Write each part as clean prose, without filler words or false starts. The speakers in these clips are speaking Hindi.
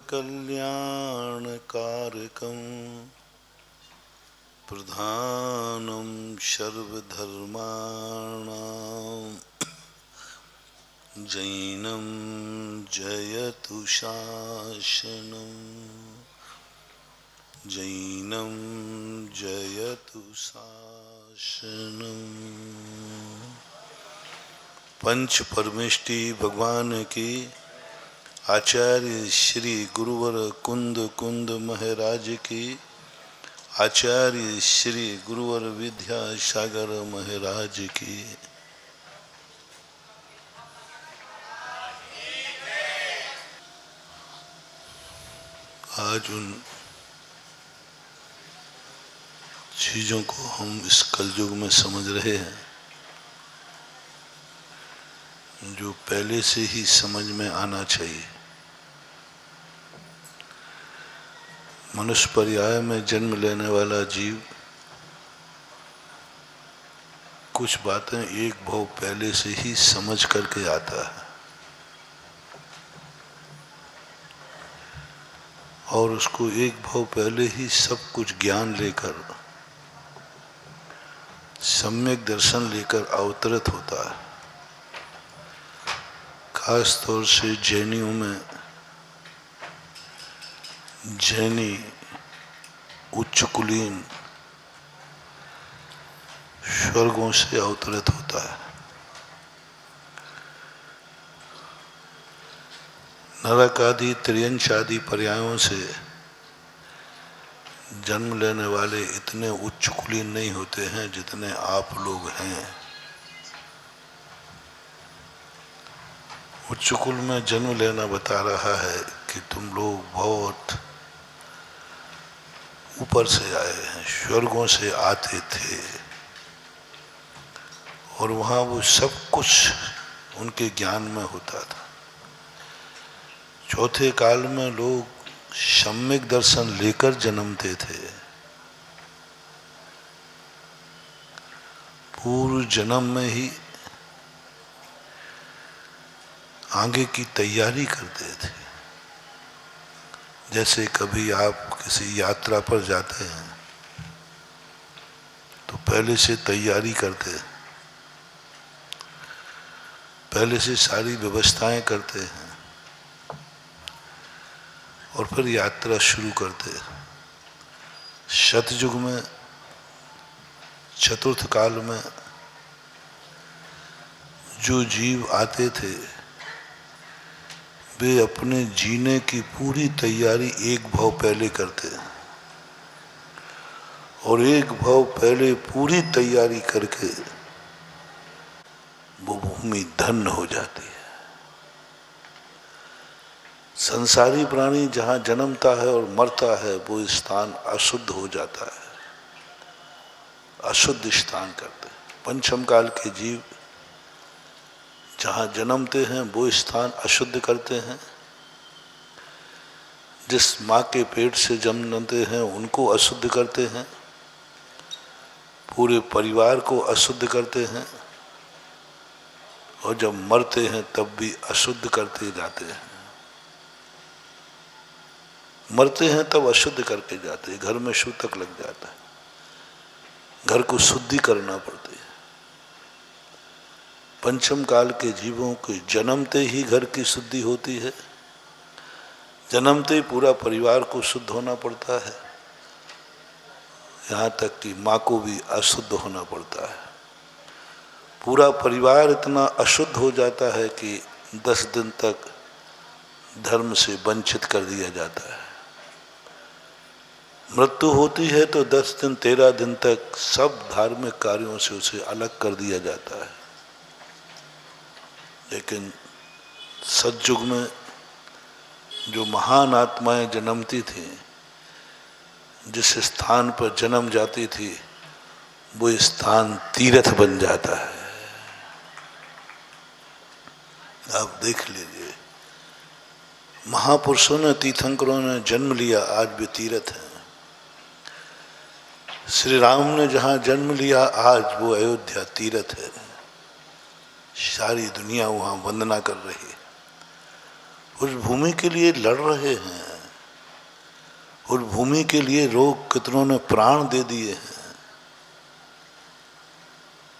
कल्याणकारकं प्रधानं सर्वधर्माणां जैनं जयतु शासनं जैनं जयतु शासनं। पंच परमेष्टि भगवान की, आचार्य श्री गुरुवर कुंद कुंद महाराज की, आचार्य श्री गुरुवर विद्यासागर महाराज की। आज उन चीजों को हम इस कलयुग में समझ रहे हैं जो पहले से ही समझ में आना चाहिए। मनुष्य पर्याय में जन्म लेने वाला जीव कुछ बातें एक भाव पहले से ही समझ करके आता है और उसको एक भाव पहले ही सब कुछ ज्ञान लेकर, सम्यक दर्शन लेकर अवतरित होता है। खास तौर से जैनियों में जैनी उच्च कुलीन स्वर्गों से अवतरित होता है। नरक आदि त्रियंश आदि पर्यायों से जन्म लेने वाले इतने उच्च कुलीन नहीं होते हैं जितने आप लोग हैं। उच्च कुल में जन्म लेना बता रहा है कि तुम लोग बहुत ऊपर से आए हैं, स्वर्गों से आते थे और वहाँ वो सब कुछ उनके ज्ञान में होता था। चौथे काल में लोग सम्यक दर्शन लेकर जन्मते थे। पूर्व जन्म में ही आगे की तैयारी करते थे। जैसे कभी आप किसी यात्रा पर जाते हैं तो पहले से तैयारी करते हैं, पहले से सारी व्यवस्थाएं करते हैं और फिर यात्रा शुरू करते हैं। सतयुग में, चतुर्थ काल में जो जीव आते थे वे अपने जीने की पूरी तैयारी एक भाव पहले करते हैं और एक भाव पहले पूरी तैयारी करके वो भूमि धन्य हो जाती है। संसारी प्राणी जहाँ जन्मता है और मरता है वो स्थान अशुद्ध हो जाता है, अशुद्ध स्थान करते हैं। पंचम काल के जीव जहाँ जन्मते हैं वो स्थान अशुद्ध करते हैं। जिस माँ के पेट से जन्मते हैं उनको अशुद्ध करते हैं, पूरे परिवार को अशुद्ध करते हैं और जब मरते हैं तब भी अशुद्ध करते जाते हैं। मरते हैं तब अशुद्ध करके जाते हैं, घर में सूतक लग जाता है, घर को शुद्धि करना पड़ती है। पंचम काल के जीवों के जन्मते ही घर की शुद्धि होती है, जन्मते ही पूरा परिवार को शुद्ध होना पड़ता है, यहाँ तक कि माँ को भी अशुद्ध होना पड़ता है। पूरा परिवार इतना अशुद्ध हो जाता है कि 10 दिन तक धर्म से वंचित कर दिया जाता है। मृत्यु होती है तो 10 दिन 13 दिन तक सब धार्मिक कार्यों से उसे अलग कर दिया जाता है। लेकिन सतयुग में जो महान आत्माएं जन्मती थी, जिस स्थान पर जन्म जाती थी वो स्थान तीर्थ बन जाता है। आप देख लीजिए, महापुरुषों ने, तीर्थंकरों ने जन्म लिया, आज भी तीर्थ है। श्री राम ने जहाँ जन्म लिया आज वो अयोध्या तीर्थ है। सारी दुनिया वहाँ वंदना कर रही है, उस भूमि के लिए लड़ रहे हैं। उस भूमि के लिए लोग कितनों ने प्राण दे दिए हैं,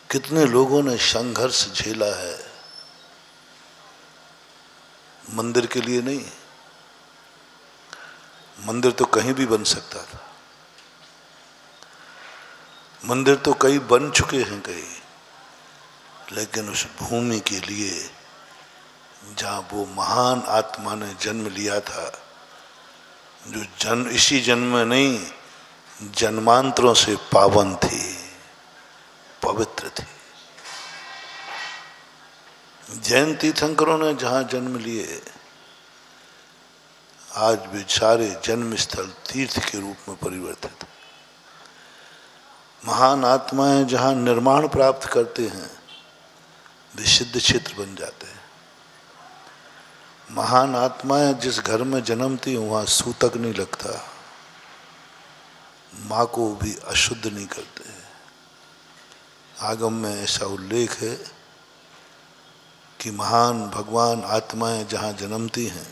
कितने लोगों ने संघर्ष झेला है, मंदिर के लिए नहीं। मंदिर तो कहीं भी बन सकता था, मंदिर तो कई बन चुके हैं कई, लेकिन उस भूमि के लिए जहाँ वो महान आत्मा ने जन्म लिया था, जो जन्म इसी जन्म में नहीं जन्मांतरों से पावन थी, पवित्र थी। जैन तीर्थंकरों ने जहाँ जन्म लिए, आज भी सारे जन्म स्थल तीर्थ के रूप में परिवर्तित। महान आत्माएं जहाँ निर्माण प्राप्त करते हैं, वे सिद्ध क्षेत्र बन जाते हैं। महान आत्माएं जिस घर में जन्मती वहाँ सूतक नहीं लगता, माँ को भी अशुद्ध नहीं करते। आगम में ऐसा उल्लेख है कि महान भगवान आत्माएं जहाँ जन्मती हैं,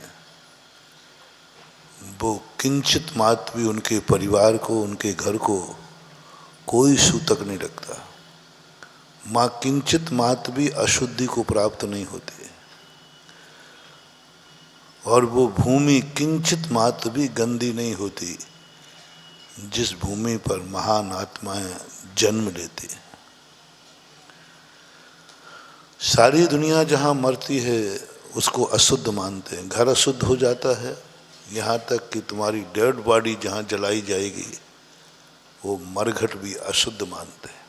वो किंचित मात्र भी उनके परिवार को, उनके घर को कोई सूतक नहीं लगता। माँ किंचित मात्र भी अशुद्धि को प्राप्त नहीं होती, और वो भूमि किंचित मात्र भी गंदी नहीं होती जिस भूमि पर महान आत्माएं जन्म लेती हैं। सारी दुनिया जहाँ मरती है उसको अशुद्ध मानते हैं, घर अशुद्ध हो जाता है, यहाँ तक कि तुम्हारी डेड बॉडी जहाँ जलाई जाएगी वो मरघट भी अशुद्ध मानते हैं।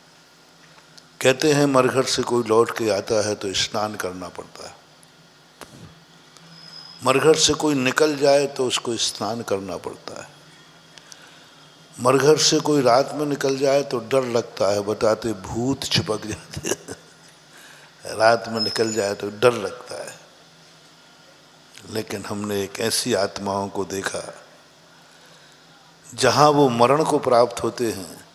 कहते हैं मरघट से कोई लौट के आता है तो स्नान करना पड़ता है, मरघट से कोई निकल जाए तो उसको स्नान करना पड़ता है, मरघट से कोई रात में निकल जाए तो डर लगता है, बताते भूत चिपक जाते हैं रात में निकल जाए तो डर लगता है। लेकिन हमने एक ऐसी आत्माओं को देखा जहाँ वो मरण को प्राप्त होते हैं,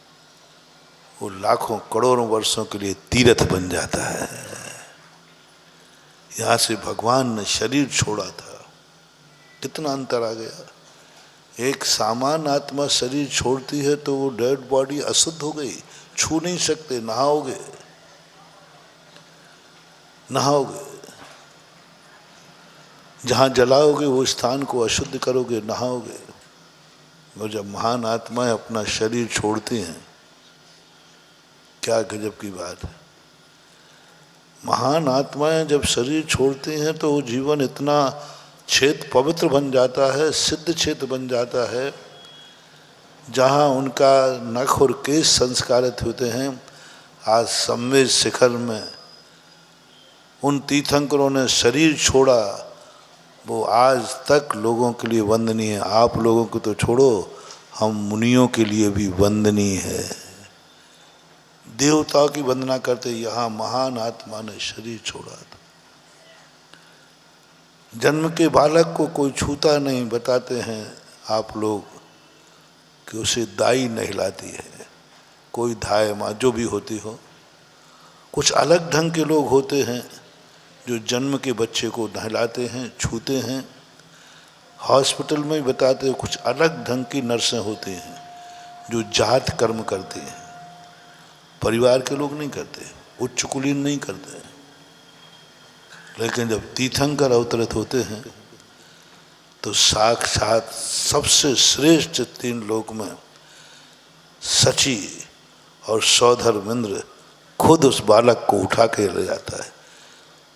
वो लाखों करोड़ों वर्षों के लिए तीर्थ बन जाता है। यहाँ से भगवान ने शरीर छोड़ा था, कितना अंतर आ गया। एक सामान्य आत्मा शरीर छोड़ती है तो वो डेड बॉडी अशुद्ध हो गई, छू नहीं सकते, नहाओगे नहाओगे, जहाँ जलाओगे वो स्थान को अशुद्ध करोगे, नहाओगे। और जब महान आत्माएं अपना शरीर छोड़ती हैं, क्या गजब की बात है। महान आत्माएं जब शरीर छोड़ती हैं तो वो जीवन इतना क्षेत्र पवित्र बन जाता है, सिद्ध क्षेत्र बन जाता है, जहाँ उनका नख और केश संस्कारित होते हैं। आज संवेद शिखर में उन तीर्थंकरों ने शरीर छोड़ा, वो आज तक लोगों के लिए वंदनीय है। आप लोगों को तो छोड़ो, हम मुनियों के लिए भी वंदनीय है। देवताओं की वंदना करते, यहाँ महान आत्मा ने शरीर छोड़ा था। जन्म के बालक को कोई छूता नहीं, बताते हैं आप लोग कि उसे दाई नहलाती है, कोई धाय माँ जो भी होती हो। कुछ अलग ढंग के लोग होते हैं जो जन्म के बच्चे को नहलाते हैं, छूते हैं। हॉस्पिटल में भी बताते हैं कुछ अलग ढंग की नर्सें होती हैं जो जात कर्म करती हैं, परिवार के लोग नहीं करते, उच्च कुलीन नहीं करते। लेकिन जब तीर्थंकर अवतरित होते हैं तो साक्षात सबसे श्रेष्ठ तीन लोक में सची और सौधर्मेंद्र खुद उस बालक को उठा के ले जाता है।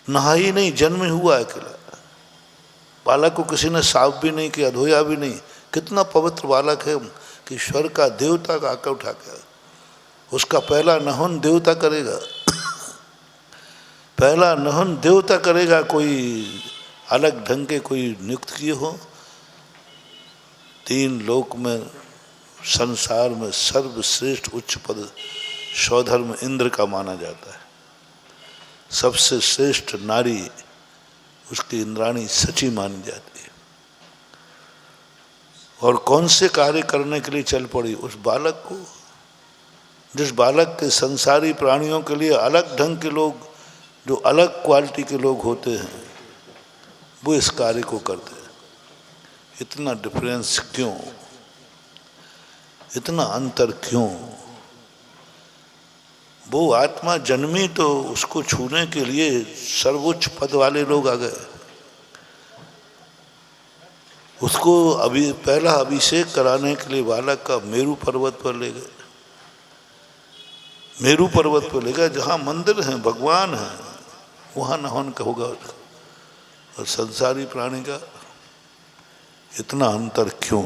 नहा ही नहीं, जन्म ही हुआ अकेला, बालक को किसी ने साफ भी नहीं किया, धोया भी नहीं। कितना पवित्र बालक है कि स्वर्ग का देवता का आकर उठा के, उसका पहला नहन देवता करेगा पहला नहन देवता करेगा, कोई अलग ढंग के कोई नियुक्त किए हो। तीन लोक में, संसार में सर्वश्रेष्ठ उच्च पद सौधर्म इंद्र का माना जाता है। सबसे श्रेष्ठ नारी उसकी इंद्राणी सची मानी जाती है। और कौन से कार्य करने के लिए चल पड़ी उस बालक को, जिस बालक के संसारी प्राणियों के लिए अलग ढंग के लोग, जो अलग क्वालिटी के लोग होते हैं, वो इस कार्य को करते हैं। इतना डिफरेंस क्यों? इतना अंतर क्यों? वो आत्मा जन्मी तो उसको छूने के लिए सर्वोच्च पद वाले लोग आ गए, उसको अभी पहला अभिषेक कराने के लिए बालक का मेरू पर्वत पर ले गए। मेरू पर्वत पर ले गए जहाँ मंदिर हैं, भगवान हैं, वहाँ नहन का होगा उसका। और संसारी प्राणी का इतना अंतर क्यों?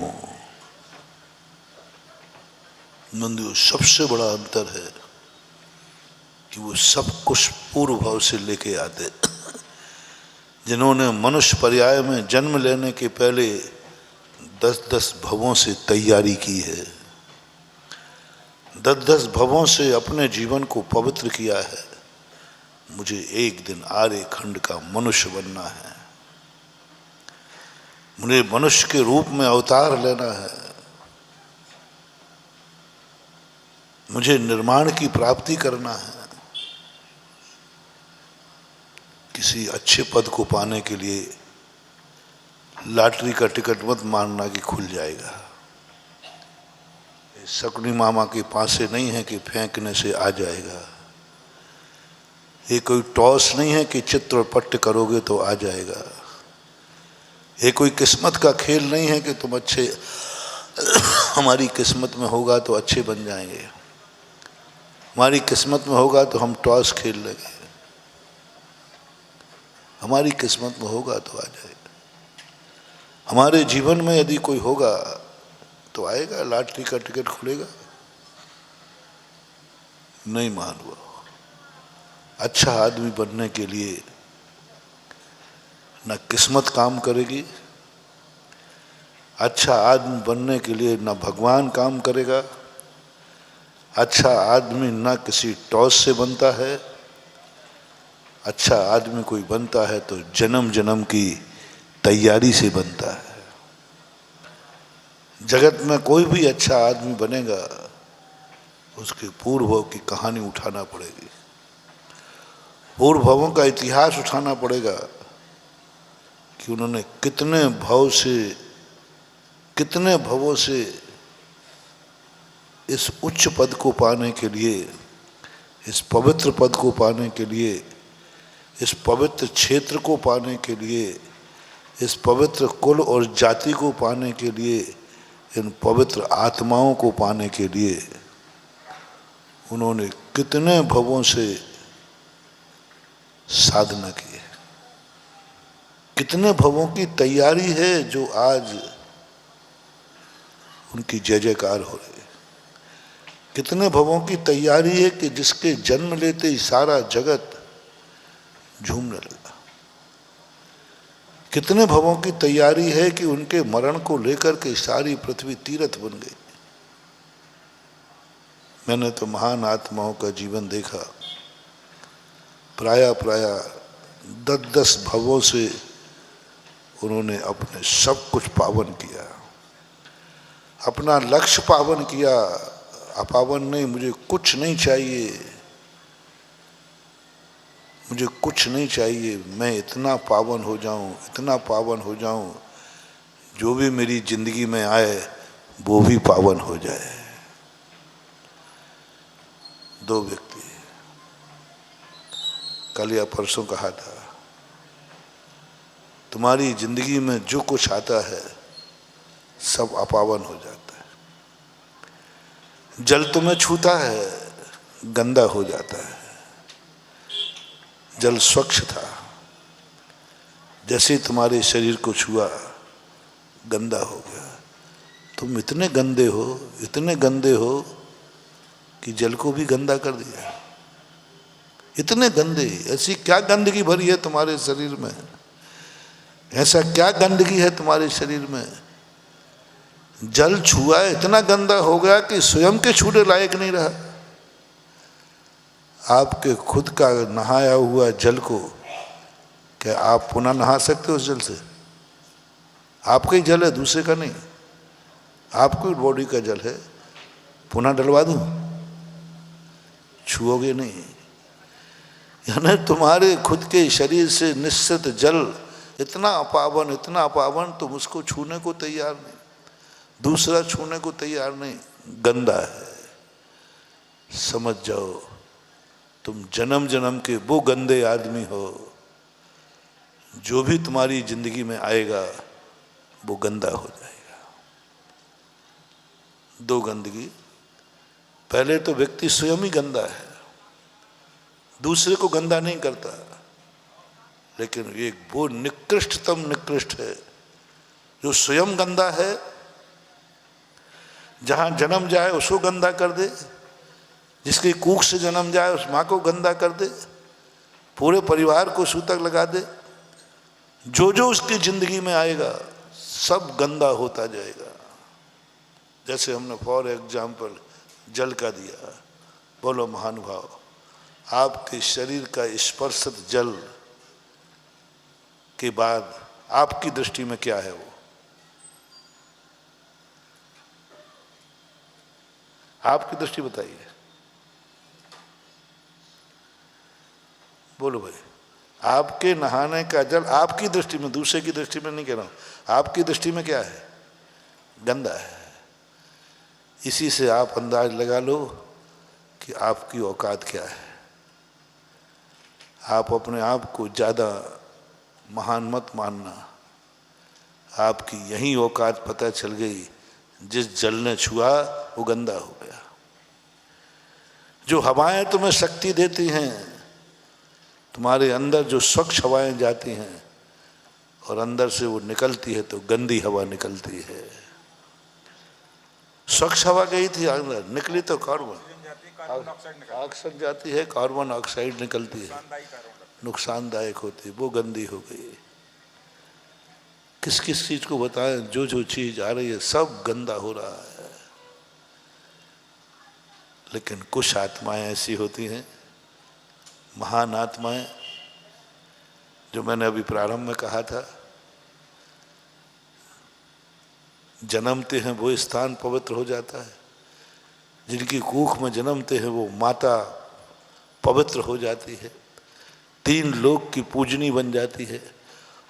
मंदिर सबसे बड़ा अंतर है कि वो सब कुछ पूर्व भाव से लेके आते। जिन्होंने मनुष्य पर्याय में जन्म लेने के पहले 10-10 भवों से तैयारी की है, 10-10 भवों से अपने जीवन को पवित्र किया है। मुझे एक दिन आर्य खंड का मनुष्य बनना है, मुझे मनुष्य के रूप में अवतार लेना है, मुझे निर्माण की प्राप्ति करना है। किसी अच्छे पद को पाने के लिए लॉटरी का टिकट मत मारना कि खुल जाएगा। शकुनी मामा के पासे नहीं है कि फेंकने से आ जाएगा। ये कोई टॉस नहीं है कि चित्र पट्ट करोगे तो आ जाएगा। ये कोई किस्मत का खेल नहीं है कि तुम अच्छे हमारी किस्मत में होगा तो अच्छे बन जाएंगे, हमारी किस्मत में होगा तो हम टॉस खेल लेंगे, हमारी किस्मत में होगा तो आ जाएगा। हमारे जीवन में यदि कोई होगा तो आएगा, लॉटरी का टिकट खुलेगा। नहीं मालूम। अच्छा आदमी बनने के लिए न किस्मत काम करेगी, अच्छा आदमी बनने के लिए न भगवान काम करेगा। अच्छा आदमी न किसी टॉस से बनता है, अच्छा आदमी कोई बनता है तो जन्म जन्म की तैयारी से बनता है। जगत में कोई भी अच्छा आदमी बनेगा, उसके पूर्वों की कहानी उठाना पड़ेगी, पूर्वों का इतिहास उठाना पड़ेगा कि उन्होंने कितने भवों से इस उच्च पद को पाने के लिए, इस पवित्र पद को पाने के लिए, इस पवित्र क्षेत्र को पाने के लिए, इस पवित्र कुल और जाति को पाने के लिए, इन पवित्र आत्माओं को पाने के लिए उन्होंने कितने भवों से साधना की है, कितने भवों की तैयारी है जो आज उनकी जय जयकार हो रही है। कितने भवों की तैयारी है कि जिसके जन्म लेते ही सारा जगत झूमने लगा। कितने भवों की तैयारी है कि उनके मरण को लेकर के सारी पृथ्वी तीर्थ बन गई। मैंने तो महान आत्माओं का जीवन देखा, प्राय 10-10 भवों से उन्होंने अपने सब कुछ पावन किया, अपना लक्ष्य पावन किया। अपावन नहीं, मुझे कुछ नहीं चाहिए, मुझे कुछ नहीं चाहिए, मैं इतना पावन हो जाऊं, इतना पावन हो जाऊं, जो भी मेरी जिंदगी में आए वो भी पावन हो जाए। 2 व्यक्ति कल या परसों कहा था, तुम्हारी जिंदगी में जो कुछ आता है सब अपावन हो जाता है। जल तुम्हें छूता है, गंदा हो जाता है। जल स्वच्छ था, जैसे तुम्हारे शरीर को छुआ गंदा हो गया। तुम इतने गंदे हो, इतने गंदे हो कि जल को भी गंदा कर दिया। इतने गंदे, ऐसी क्या गंदगी भरी है तुम्हारे शरीर में, ऐसा क्या गंदगी है तुम्हारे शरीर में? जल छुआ इतना गंदा हो गया कि स्वयं के छूने लायक नहीं रहा। आपके खुद का नहाया हुआ जल को क्या आप पुनः नहा सकते हो उस जल से? आपका ही जल है, दूसरे का नहीं। आपकी बॉडी का जल है, पुनः डलवा दूं? छुओगे नहीं। यानी तुम्हारे खुद के शरीर से निश्चित जल इतना अपावन, इतना अपावन, तुम उसको छूने को तैयार नहीं। दूसरा छूने को तैयार नहीं, गंदा है। समझ जाओ तुम जन्म जन्म के वो गंदे आदमी हो, जो भी तुम्हारी जिंदगी में आएगा वो गंदा हो जाएगा। दो गंदगी, पहले तो व्यक्ति स्वयं ही गंदा है, दूसरे को गंदा नहीं करता, लेकिन ये वो निकृष्टतम निकृष्ट है जो स्वयं गंदा है, जहां जन्म जाए उसको गंदा कर दे, जिसकी कूख से जन्म जाए उस माँ को गंदा कर दे, पूरे परिवार को सूतक लगा दे। जो जो उसकी जिंदगी में आएगा सब गंदा होता जाएगा। जैसे हमने फॉर एग्जाम्पल जल का दिया, बोलो महानुभाव, आपके शरीर का स्पर्शित जल के बाद आपकी दृष्टि में क्या है? वो आपकी दृष्टि बताइए, बोलो भाई। आपके नहाने का जल आपकी दृष्टि में, दूसरे की दृष्टि में नहीं कह रहा हूं, आपकी दृष्टि में क्या है? गंदा है। इसी से आप अंदाज लगा लो कि आपकी औकात क्या है। आप अपने आप को ज़्यादा महान मत मानना, आपकी यही औकात पता चल गई, जिस जल ने छुआ वो गंदा हो गया। जो हवाएं तुम्हें शक्ति देती हैं, तुम्हारे अंदर जो स्वच्छ हवाएं जाती हैं और अंदर से वो निकलती है तो गंदी हवा निकलती है। स्वच्छ हवा गई थी अंदर, निकली तो कार्बन ऑक्साइड जाती है, कार्बन ऑक्साइड निकलती है, नुकसानदायक होती है, वो गंदी हो गई। किस किस चीज को बताएं, जो जो चीज आ रही है सब गंदा हो रहा है। लेकिन कुछ आत्माएं ऐसी होती हैं, महान आत्माएं, जो मैंने अभी प्रारंभ में कहा था, जन्मते हैं वो स्थान पवित्र हो जाता है, जिनकी कूख में जन्मते हैं वो माता पवित्र हो जाती है, 3 लोक की पूजनी बन जाती है,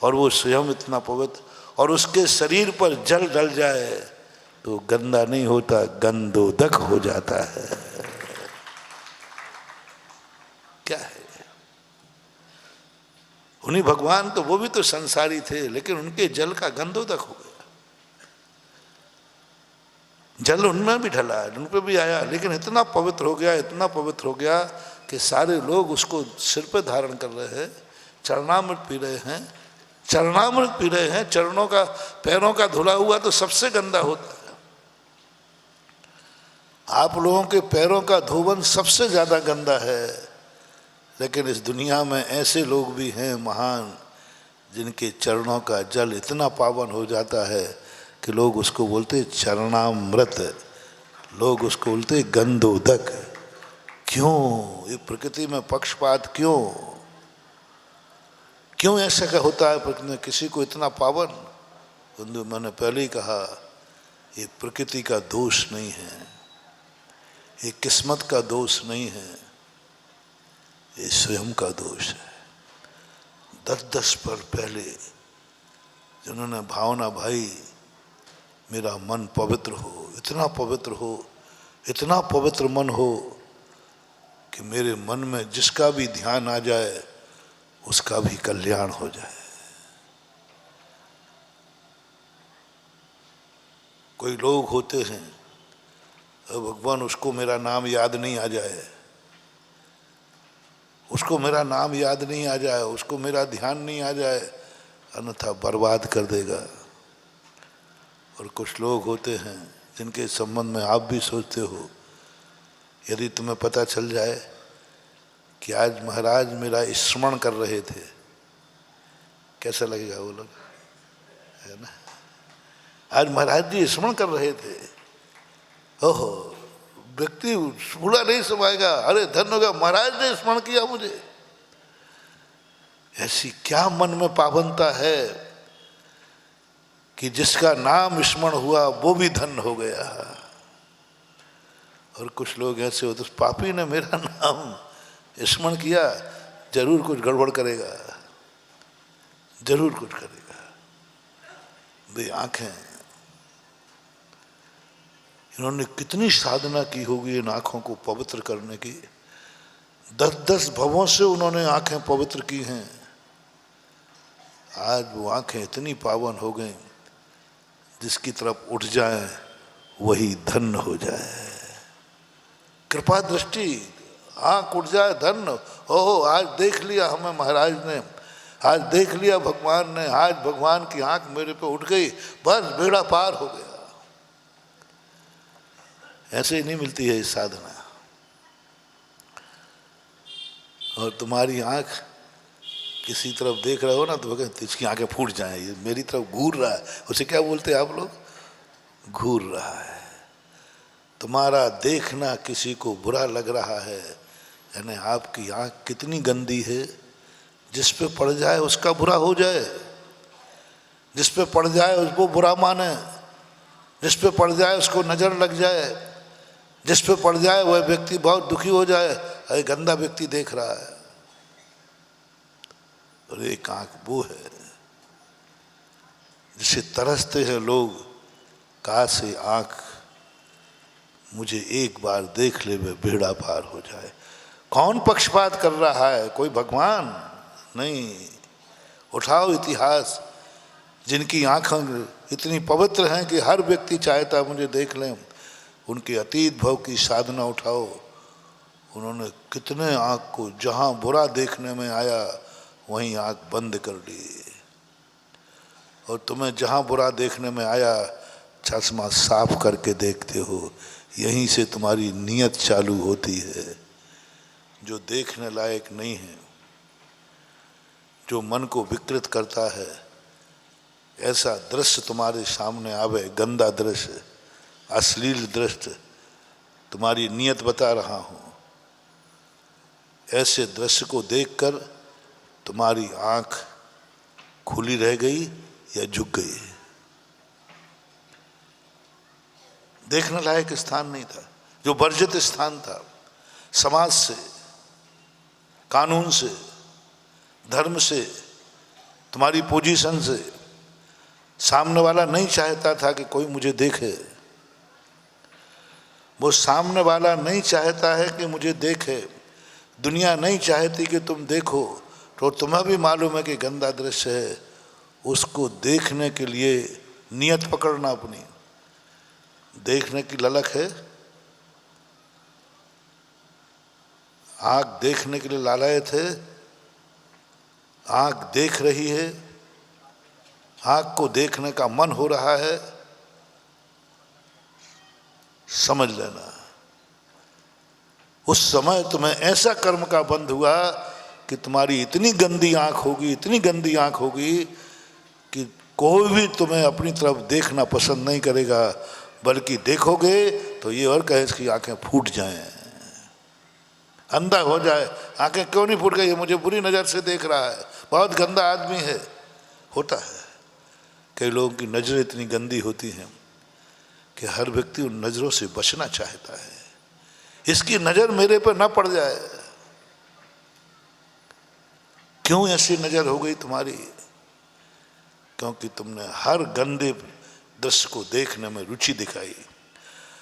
और वो स्वयं इतना पवित्र, और उसके शरीर पर जल डल जाए तो गंदा नहीं होता, गंदोदक हो जाता है। क्या है? उन्हीं भगवान तो, वो भी तो संसारी थे, लेकिन उनके जल का गंदोदक हो गया। जल उनमें भी ढला, उन पे भी आया, लेकिन इतना पवित्र हो गया, इतना पवित्र हो गया कि सारे लोग उसको सिर पे धारण कर रहे हैं, चरणामृत पी रहे हैं, चरणामृत पी रहे हैं। चरणों का, पैरों का धुला हुआ तो सबसे गंदा होता है। आप लोगों के पैरों का धोवन सबसे ज्यादा गंदा है, लेकिन इस दुनिया में ऐसे लोग भी हैं महान, जिनके चरणों का जल इतना पावन हो जाता है कि लोग उसको बोलते चरणामृत, लोग उसको बोलते गंदोदक। क्यों? ये प्रकृति में पक्षपात क्यों? क्यों ऐसा क्या होता है प्रकृति में किसी को इतना पावन? बंधु, मैंने पहले ही कहा, ये प्रकृति का दोष नहीं है, ये किस्मत का दोष नहीं है, ये स्वयं का दोष है। 10-10 पर पहले जिन्होंने भावना भाई मेरा मन पवित्र हो, इतना पवित्र हो, इतना पवित्र मन हो कि मेरे मन में जिसका भी ध्यान आ जाए उसका भी कल्याण हो जाए। कोई लोग होते हैं, भगवान उसको मेरा नाम याद नहीं आ जाए, उसको मेरा नाम याद नहीं आ जाए, उसको मेरा ध्यान नहीं आ जाए, अन्यथा बर्बाद कर देगा। और कुछ लोग होते हैं जिनके संबंध में आप भी सोचते हो, यदि तुम्हें पता चल जाए कि आज महाराज मेरा स्मरण कर रहे थे, कैसा लगेगा वो लोग, है ना? आज महाराज जी स्मरण कर रहे थे, ओहो, व्यक्ति पूरा नहीं समाएगा, अरे धन्य हो गया महाराज ने स्मरण किया मुझे। ऐसी क्या मन में पावनता है कि जिसका नाम स्मरण हुआ वो भी धन्य हो गया। और कुछ लोग ऐसे होते, उस पापी ने मेरा नाम स्मरण किया, जरूर कुछ गड़बड़ करेगा, जरूर कुछ करेगा। वे आंखें इन्होंने कितनी साधना की होगी इन आँखों को पवित्र करने की। 10-10 भवों से उन्होंने आँखें पवित्र की हैं। आज वो आँखें इतनी पावन हो गई, जिसकी तरफ उठ जाए वही धन्य हो जाए। कृपा दृष्टि, आँख उठ जाए धन्य। ओहो, आज देख लिया हमें महाराज ने, आज देख लिया भगवान ने, आज भगवान की आँख मेरे पे उठ गई, बस बेड़ा पार हो गया। ऐसे ही नहीं मिलती है ये साधना। और तुम्हारी आँख किसी तरफ देख रहे हो ना, तो कहते इसकी आंखें फूट जाएं, ये मेरी तरफ घूर रहा है। उसे क्या बोलते हैं आप लोग? घूर रहा है। तुम्हारा देखना किसी को बुरा लग रहा है, यानी आपकी आंख कितनी गंदी है। जिस पे पड़ जाए उसका बुरा हो जाए, जिस पे पड़ जाए उसको बुरा माने, जिस पे पड़ जाए उसको नज़र लग जाए, जिस पे पड़ जाए वह व्यक्ति बहुत दुखी हो जाए, अरे गंदा व्यक्ति देख रहा है। और एक आँख वो है जिसे तरसते हैं लोग, काश ये आँख मुझे एक बार देख ले, वे बेड़ा पार हो जाए। कौन पक्षपात कर रहा है? कोई भगवान नहीं। उठाओ इतिहास, जिनकी आँखें इतनी पवित्र हैं कि हर व्यक्ति चाहता मुझे देख लें, उनके अतीत भव की साधना उठाओ। उन्होंने कितने आँख को जहाँ बुरा देखने में आया वहीं आँख बंद कर ली। और तुम्हें जहाँ बुरा देखने में आया चश्मा साफ करके देखते हो, यहीं से तुम्हारी नीयत चालू होती है। जो देखने लायक नहीं है, जो मन को विकृत करता है, ऐसा दृश्य तुम्हारे सामने आवे, गंदा दृश्य, अश्लील दृश्य, तुम्हारी नीयत बता रहा हूँ, ऐसे दृश्य को देखकर तुम्हारी आँख खुली रह गई या झुक गई। देखने लायक स्थान नहीं था, जो वर्जित स्थान था समाज से, कानून से, धर्म से, तुम्हारी पोजीशन से। सामने वाला नहीं चाहता था कि कोई मुझे देखे, वो सामने वाला नहीं चाहता है कि मुझे देखे, दुनिया नहीं चाहती कि तुम देखो। तो तुम्हें भी मालूम है कि गंदा दृश्य है, उसको देखने के लिए नियत पकड़ना अपनी, देखने की ललक है, आँख देखने के लिए लालायत है, आँख देख रही है, आँख को देखने का मन हो रहा है, समझ लेना उस समय तुम्हें ऐसा कर्म का बंध हुआ कि तुम्हारी इतनी गंदी आँख होगी, इतनी गंदी आँख होगी कि कोई भी तुम्हें अपनी तरफ देखना पसंद नहीं करेगा, बल्कि देखोगे तो ये और कहे इसकी आंखें फूट जाएं, अंधा हो जाए। आंखें क्यों नहीं फूट गई? ये मुझे बुरी नज़र से देख रहा है, बहुत गंदा आदमी है। होता है, कई लोगों की नज़रें इतनी गंदी होती हैं कि हर व्यक्ति उन नज़रों से बचना चाहता है, इसकी नज़र मेरे पर ना पड़ जाए। क्यों ऐसी नज़र हो गई तुम्हारी? क्योंकि तुमने हर गंदे दृश्य को देखने में रुचि दिखाई,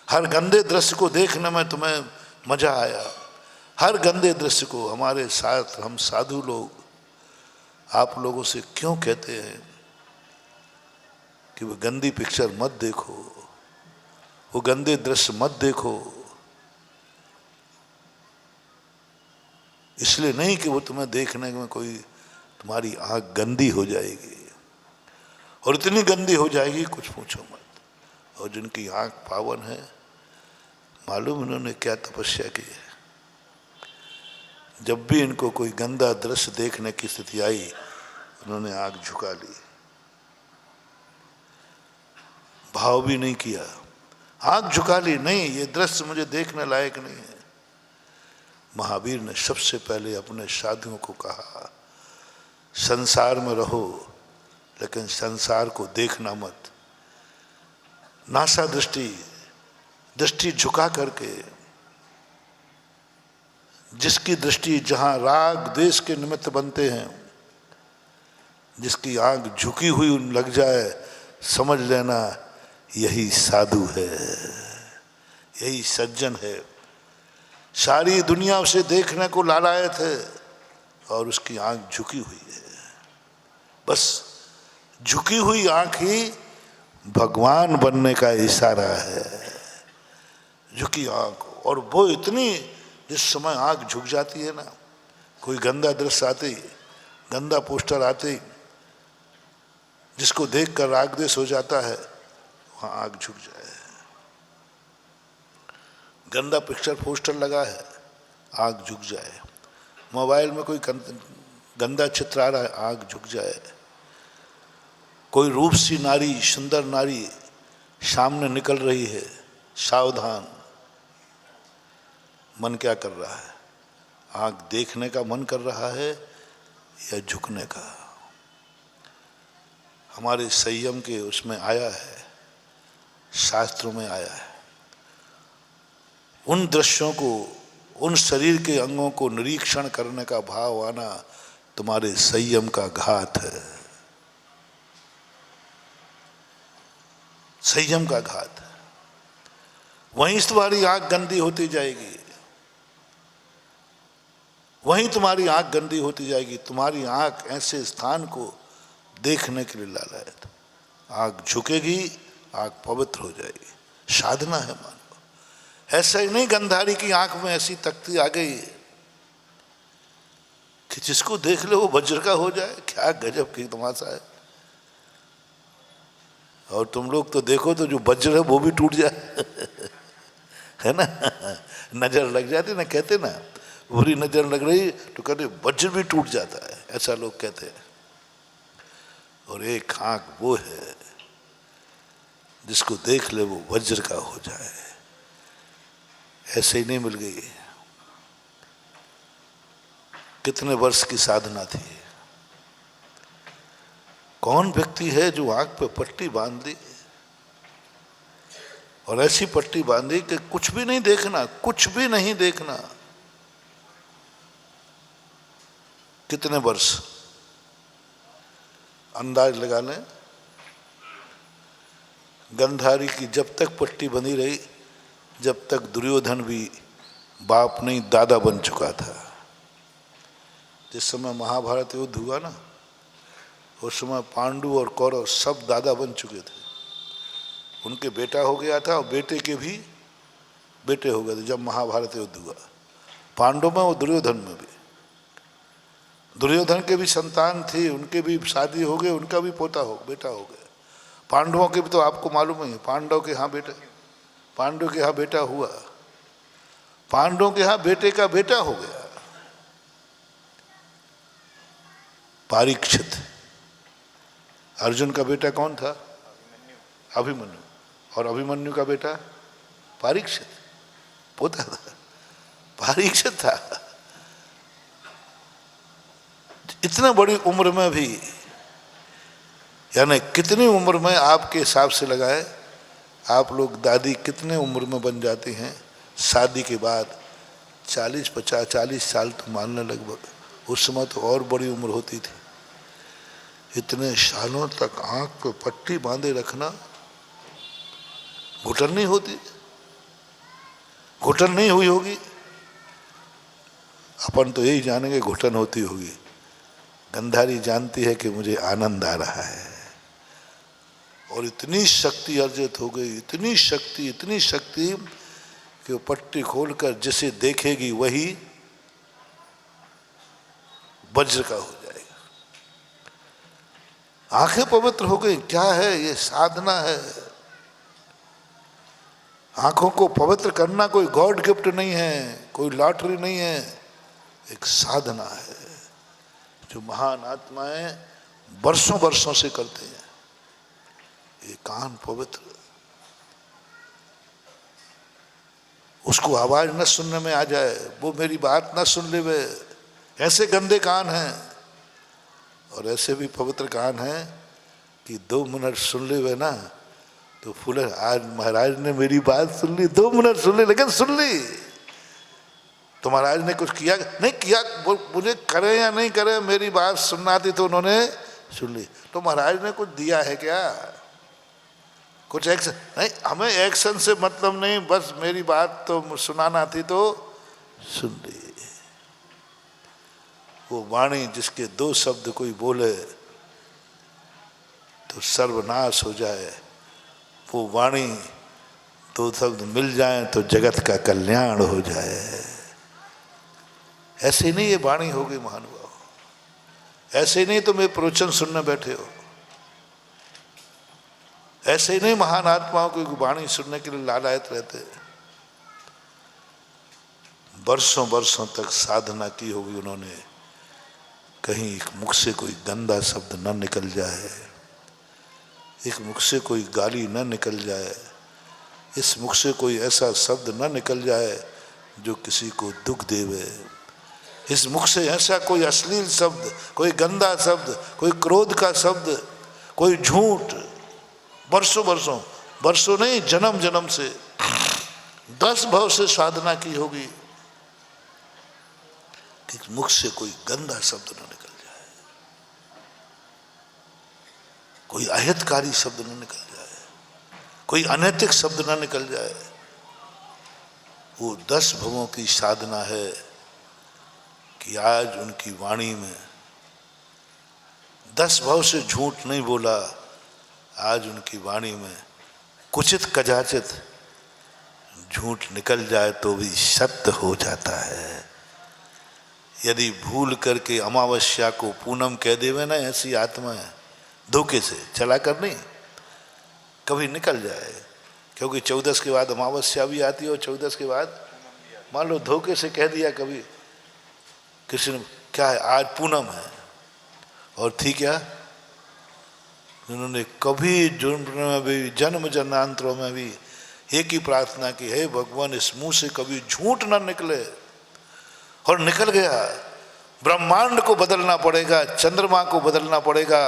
हर गंदे दृश्य को देखने में तुम्हें मजा आया, हर गंदे दृश्य को। हमारे साथ हम साधु लोग आप लोगों से क्यों कहते हैं कि वो गंदी पिक्चर मत देखो, वो गंदे दृश्य मत देखो? इसलिए नहीं कि वो तुम्हें देखने में कोई तुम्हारी आँख गंदी हो जाएगी, और इतनी गंदी हो जाएगी कुछ पूछो मत। और जिनकी आँख पावन है, मालूम उन्होंने क्या तपस्या की है। जब भी इनको कोई गंदा दृश्य देखने की स्थिति आई, उन्होंने आँख झुका ली, भाव भी नहीं किया, आँख झुका ली। नहीं, ये दृश्य मुझे देखने लायक नहीं है। महावीर ने सबसे पहले अपने साधुओं को कहा, संसार में रहो लेकिन संसार को देखना मत। नासा दृष्टि, दृष्टि झुका करके, जिसकी दृष्टि जहाँ राग द्वेष के निमित्त बनते हैं, जिसकी आँख झुकी हुई लग जाए, समझ लेना यही साधु है। यही सज्जन है। सारी दुनिया उसे देखने को लालायत है और उसकी आंख झुकी हुई है। बस झुकी हुई आंख ही भगवान बनने का इशारा है। झुकी आंख, और वो इतनी, जिस समय आंख झुक जाती है ना, कोई गंदा दृश्य आते, गंदा पोस्टर आते, जिसको देखकर राग द्वेष हो जाता है, वहाँ आंख झुक जाए। गंदा पिक्चर पोस्टर लगा है, आंख झुक जाए। मोबाइल में कोई गंदा चित्र आ रहा है, आंख झुक जाए। कोई रूप सी नारी, सुंदर नारी सामने निकल रही है, सावधान। मन क्या कर रहा है? आंख देखने का मन कर रहा है या झुकने का? हमारे संयम के उसमें आया है, शास्त्रों में आया है। उन दृश्यों को, उन शरीर के अंगों को निरीक्षण करने का भाव आना तुम्हारे संयम का घात है। संयम का घात है। वहीं तुम्हारी आंख गंदी होती जाएगी, वहीं तुम्हारी आंख गंदी होती जाएगी। तुम्हारी आंख ऐसे स्थान को देखने के लिए लालायत। आंख झुकेगी, आंख पवित्र हो जाएगी। साधना है मानो। ऐसा ही नहीं गंधारी की आंख में ऐसी तख्ती आ गई कि जिसको देख ले वो वज्र का हो जाए। क्या गजब की तमाशा है। और तुम लोग तो देखो तो जो वज्र है वो भी टूट जाए है ना। नजर लग जाती ना, कहते ना, बुरी नजर लग रही तो कहते वज्र भी टूट जाता है, ऐसा लोग कहते हैं। और एक आंख वो है जिसको देख ले वो वज्र का हो जाए। ऐसे ही नहीं मिल गई। कितने वर्ष की साधना थी। कौन व्यक्ति है जो आंख पे पट्टी बांध दी और ऐसी पट्टी बांधी कि कुछ भी नहीं देखना, कुछ भी नहीं देखना। कितने वर्ष? अंदाज लगा लें। गंधारी की जब तक पट्टी बंधी रही, जब तक दुर्योधन भी बाप नहीं दादा बन चुका था। जिस समय महाभारत युद्ध हुआ ना, उस समय पांडु और कौरव सब दादा बन चुके थे। उनके बेटा हो गया था और बेटे के भी बेटे हो गए थे जब महाभारत युद्ध हुआ। पांडव में और दुर्योधन में भी। दुर्योधन के भी संतान थी, उनके भी शादी हो गए, उनका भी बेटा हो गया। पांडवों के भी तो आपको मालूम ही है, पांडव के यहाँ बेटा हुआ। पांडवों के यहाँ बेटे का बेटा हो गया परीक्षित। अर्जुन का बेटा कौन था? अभिमन्यु। और अभिमन्यु का बेटा परीक्षित, पोता था, परीक्षित था। इतना बड़ी उम्र में भी, यानी कितनी उम्र में आपके हिसाब से लगाए, आप लोग दादी कितने उम्र में बन जाती हैं शादी के बाद? 40 साल तो मान लें लगभग। उस समय तो और बड़ी उम्र होती थी। इतने सालों तक आंख पे पट्टी बांधे रखना, घुटन नहीं होती? घुटन नहीं हुई होगी? अपन तो यही जानेंगे घुटन होती होगी। गंधारी जानती है कि मुझे आनंद आ रहा है। और इतनी शक्ति अर्जित हो गई, इतनी शक्ति कि वो पट्टी खोलकर जिसे देखेगी वही वज्र का हो जाएगा। आंखें पवित्र हो गई। क्या है ये? साधना है। आंखों को पवित्र करना कोई गॉड गिफ्ट नहीं है, कोई लॉटरी नहीं है, एक साधना है जो महान आत्माएं वर्षों से करते हैं। ये कान पवित्र, उसको आवाज न सुनने में आ जाए, वो मेरी बात न सुन ले। वे ऐसे गंदे कान हैं और ऐसे भी पवित्र कान हैं कि 2 मिनट सुन ले वे ना तो फूले, आज महाराज ने मेरी बात सुन ली, 2 मिनट सुन ली, लेकिन सुन ली। तो महाराज ने कुछ किया नहीं किया, मुझे करे या नहीं करे, मेरी बात सुनना थी तो उन्होंने सुन ली। तो महाराज ने कुछ दिया है क्या? कुछ एक्शन नहीं, हमें एक्शन से मतलब नहीं, बस मेरी बात तो सुनाना थी तो सुन ली। वो वाणी जिसके दो शब्द कोई बोले तो सर्वनाश हो जाए, वो वाणी दो शब्द मिल जाए तो जगत का कल्याण हो जाए। ऐसे नहीं ये वाणी होगी महानुभाव, ऐसे नहीं तुम ये प्रवचन सुनने बैठे हो, ऐसे ही नहीं महान आत्माओं की वाणी सुनने के लिए लालायत रहते। वर्षों वर्षों तक साधना की होगी उन्होंने, कहीं एक मुख से कोई गंदा शब्द न निकल जाए, एक मुख से कोई गाली न निकल जाए, इस मुख से कोई ऐसा शब्द न निकल जाए जो किसी को दुख देवे, इस मुख से ऐसा कोई अश्लील शब्द, कोई गंदा शब्द, कोई क्रोध का शब्द, कोई झूठ। वर्षों वर्षों, वर्षों नहीं जन्म जन्म से 10 भव से साधना की होगी कि मुख से कोई गंदा शब्द न निकल जाए, कोई अहितकारी शब्द न निकल जाए, कोई अनैतिक शब्द न निकल जाए। वो 10 भवों की साधना है कि आज उनकी वाणी में 10 भव से झूठ नहीं बोला, आज उनकी वाणी में कुचित कदाचित झूठ निकल जाए तो भी सत्य हो जाता है। यदि भूल करके अमावस्या को पूनम कह देवे ना, ऐसी आत्मा है धोखे से चला कर नहीं, कभी निकल जाए, क्योंकि 14 के बाद अमावस्या भी आती है और 14 के बाद मान लो धोखे से कह दिया कभी किसी ने, क्या है आज पूनम है, और थी क्या, उन्होंने कभी में भी जन्म जन्मांतरों में भी एक ही प्रार्थना की, हे भगवान इस मुंह से कभी झूठ ना निकले, और निकल गया। ब्रह्मांड को बदलना पड़ेगा, चंद्रमा को बदलना पड़ेगा,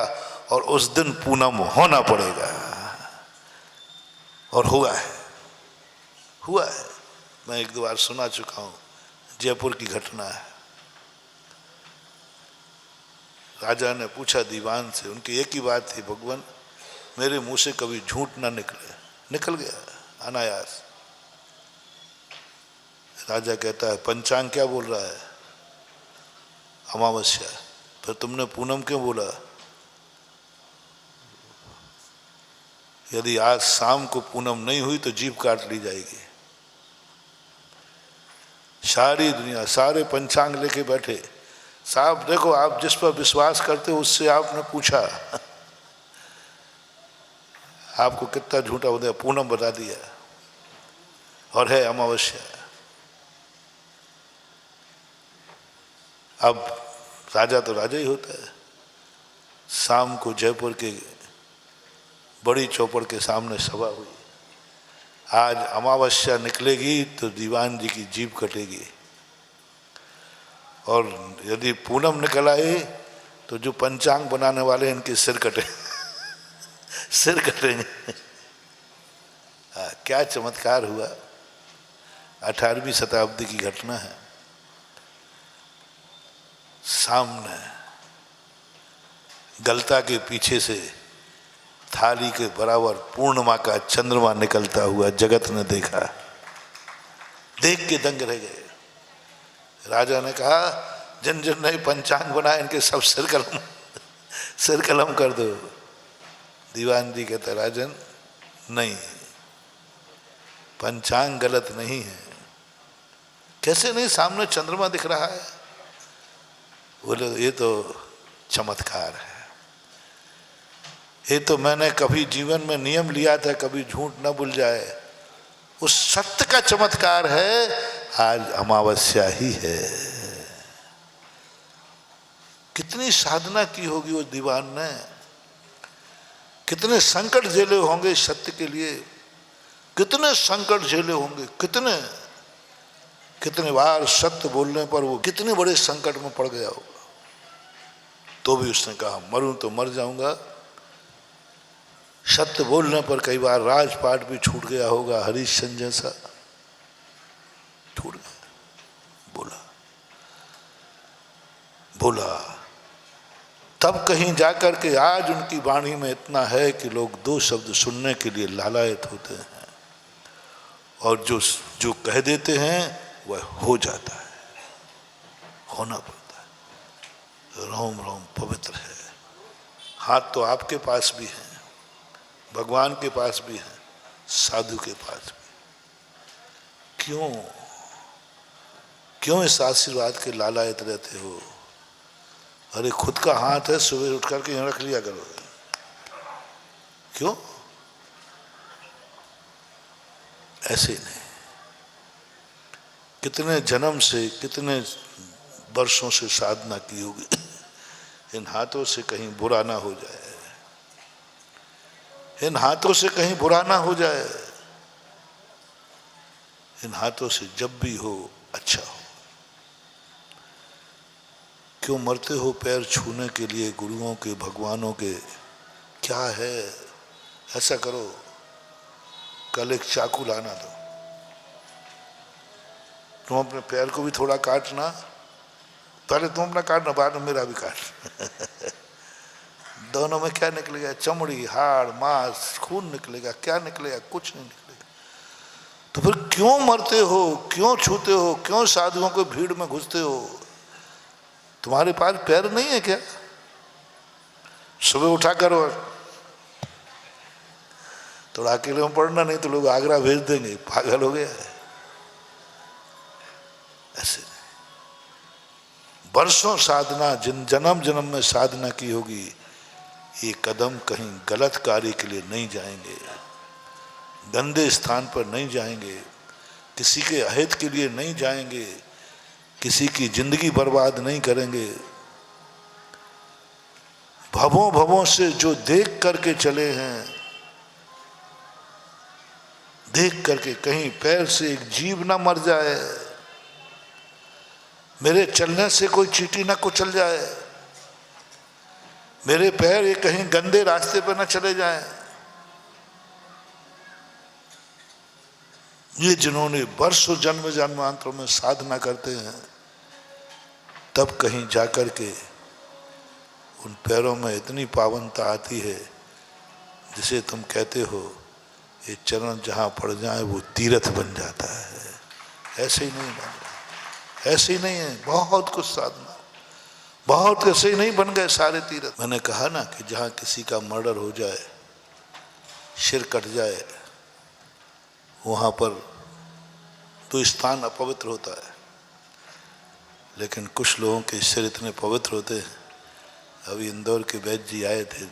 और उस दिन पूनम होना पड़ेगा, और हुआ है, हुआ है। मैं 1-2 बार सुना चुका हूँ, जयपुर की घटना है। राजा ने पूछा दीवान से, उनकी एक ही बात थी, भगवान मेरे मुंह से कभी झूठ ना निकले, निकल गया अनायास। राजा कहता है पंचांग क्या बोल रहा है, अमावस्या, फिर तुमने पूनम क्यों बोला, यदि आज शाम को पूनम नहीं हुई तो जीभ काट ली जाएगी। सारी दुनिया सारे पंचांग लेके बैठे, साहब देखो आप जिस पर विश्वास करते हो उससे आपने पूछा आपको कितना झूठा हो गया, पूनम बता दिया और है अमावस्या। अब राजा तो राजा ही होता है। शाम को जयपुर के बड़ी चौपड़ के सामने सभा हुई, आज अमावस्या निकलेगी तो दीवान जी की जीभ कटेगी, और यदि पूनम निकल आए तो जो पंचांग बनाने वाले हैं इनके सिर कटे सिर कटेंगे। क्या चमत्कार हुआ, 18वीं शताब्दी की घटना है। सामने गलता के पीछे से थाली के बराबर पूर्णिमा का चंद्रमा निकलता हुआ जगत ने देखा, देख के दंग रह गए। राजा ने कहा जिन जिन ने पंचांग बनाए इनके सब सिर कलम कर दो। दीवान जी कहता राजन नहीं, पंचांग गलत नहीं है। कैसे नहीं, सामने चंद्रमा दिख रहा है। बोले ये तो चमत्कार है, ये तो मैंने कभी जीवन में नियम लिया था कभी झूठ न भूल जाए, उस सत्य का चमत्कार है। आज अमावस्या ही है। कितनी साधना की होगी उस दीवान ने, कितने संकट झेले होंगे सत्य के लिए, कितने संकट झेले होंगे, कितने बार सत्य बोलने पर वो कितने बड़े संकट में पड़ गया होगा, तो भी उसने कहा मरूं तो मर जाऊंगा। सत्य बोलने पर कई बार राजपाट भी छूट गया होगा, हरिश्चंद्र जैसा छूट गया, बोला तब कहीं जाकर के आज उनकी वाणी में इतना है कि लोग दो शब्द सुनने के लिए लालायत होते हैं, और जो जो कह देते हैं वह हो जाता है, होना पड़ता है। रोम रोम पवित्र है। हाथ तो आपके पास भी है, भगवान के पास भी है, साधु के पास भी। क्यों क्यों इस आशीर्वाद के लालायत रहते हो? अरे खुद का हाथ है, सुबह उठ करके यहाँ रख लिया करो। क्यों? ऐसे नहीं। कितने जन्म से, कितने वर्षों से साधना की होगी, इन हाथों से कहीं बुरा ना हो जाए, इन हाथों से कहीं बुरा ना हो जाए, इन हाथों से जब भी हो अच्छा हो। क्यों मरते हो पैर छूने के लिए गुरुओं के, भगवानों के? क्या है? ऐसा करो, कल एक चाकू लाना दो, तुम अपने पैर को भी थोड़ा काटना, पहले तुम अपना काटना, बाद में मेरा भी काट। दोनों में क्या निकलेगा? चमड़ी, हाड़, मांस, खून निकलेगा। क्या निकलेगा? कुछ नहीं निकलेगा। तो फिर क्यों मरते हो, क्यों छूते हो, क्यों साधुओं को भीड़ में घुसते हो? तुम्हारे पास पैर नहीं है क्या? सुबह उठा करो, थोड़ा अकेले में पढ़ना, नहीं तो लोग आगरा भेज देंगे, पागल हो गया है। ऐसे वर्षों साधना, जिन जन्म जन्म में साधना की होगी, ये कदम कहीं गलत कार्य के लिए नहीं जाएंगे, गंदे स्थान पर नहीं जाएंगे, किसी के अहित के लिए नहीं जाएंगे, किसी की जिंदगी बर्बाद नहीं करेंगे। भवों भवों से जो देख करके चले हैं, देख करके कहीं पैर से एक जीव ना मर जाए, मेरे चलने से कोई चींटी ना कुचल जाए, मेरे पैर ये कहीं गंदे रास्ते पर ना चले जाएं। ये जिन्होंने वर्षों जन्म जन्मांतरों में साधना करते हैं, तब कहीं जाकर के उन पैरों में इतनी पावनता आती है, जिसे तुम कहते हो ये चरण जहाँ पड़ जाए वो तीर्थ बन जाता है। ऐसे ही नहीं बन रहा, ऐसे ही नहीं है। बहुत कुछ साधना, बहुत ऐसे ही नहीं बन गए सारे तीर्थ। मैंने कहा ना कि जहाँ किसी का मर्डर हो जाए, सिर कट जाए, वहाँ पर तो स्थान अपवित्र होता है, लेकिन कुछ लोगों के सिर इतने पवित्र होते हैं। अभी इंदौर के वैद्य जी आए थे,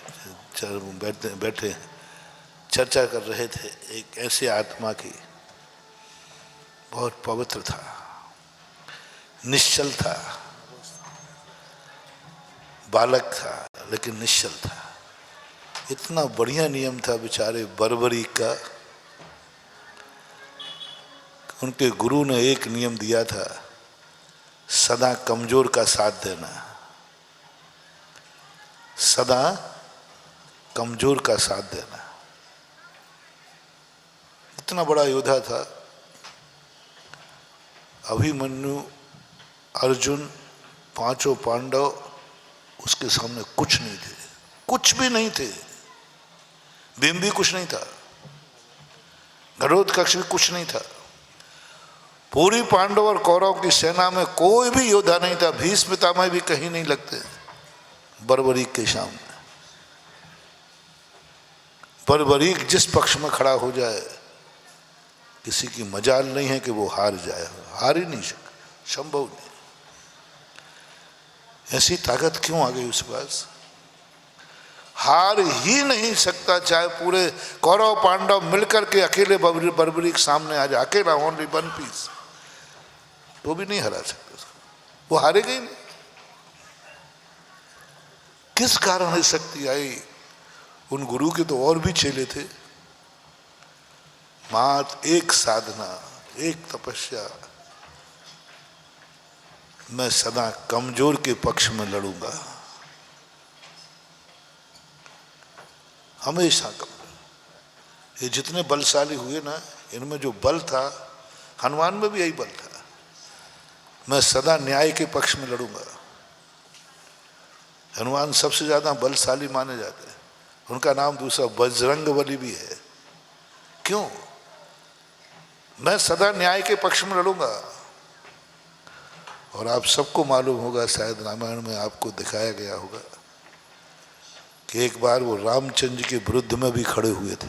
बैठे चर्चा कर रहे थे एक ऐसे आत्मा की, बहुत पवित्र था, निश्चल था, बालक था लेकिन निश्चल था। इतना बढ़िया नियम था बेचारे बर्बरी का। उनके गुरु ने एक नियम दिया था, सदा कमजोर का साथ देना, सदा कमजोर का साथ देना। इतना बड़ा योद्धा था। अभिमन्यु, अर्जुन, पांचों पांडव उसके सामने कुछ नहीं थे, कुछ भी नहीं थे। भीम भी कुछ नहीं था, घटोत्कच भी कुछ नहीं था। पूरी पांडव और कौरव की सेना में कोई भी योद्धा नहीं था। भीष्म पितामह भी कहीं नहीं लगते बर्बरीक के सामने। बर्बरीक जिस पक्ष में खड़ा हो जाए, किसी की मजाल नहीं है कि वो हार जाए, हार ही नहीं सकता, संभव नहीं। ऐसी ताकत क्यों आ गई उसके पास? हार ही नहीं सकता, चाहे पूरे कौरव पांडव मिलकर के अकेले बर्बरीक सामने आ जाए, अकेला ओनली वन पीस, तो भी नहीं हरा सकता उसको। वो हारेगा ही नहीं। किस कारण ये शक्ति आई? उन गुरु के तो और भी चेले थे। मात्र एक साधना, एक तपस्या, मैं सदा कमजोर के पक्ष में लड़ूंगा, हमेशा कमजोर। ये जितने बलशाली हुए ना, इनमें जो बल था, हनुमान में भी यही बल था, मैं सदा न्याय के पक्ष में लड़ूंगा। हनुमान सबसे ज़्यादा बलशाली माने जाते हैं। उनका नाम दूसरा बजरंगबली भी है। क्यों? मैं सदा न्याय के पक्ष में लड़ूंगा। और आप सबको मालूम होगा, शायद रामायण में आपको दिखाया गया होगा कि एक बार वो रामचंद्र जी के विरुद्ध में भी खड़े हुए थे।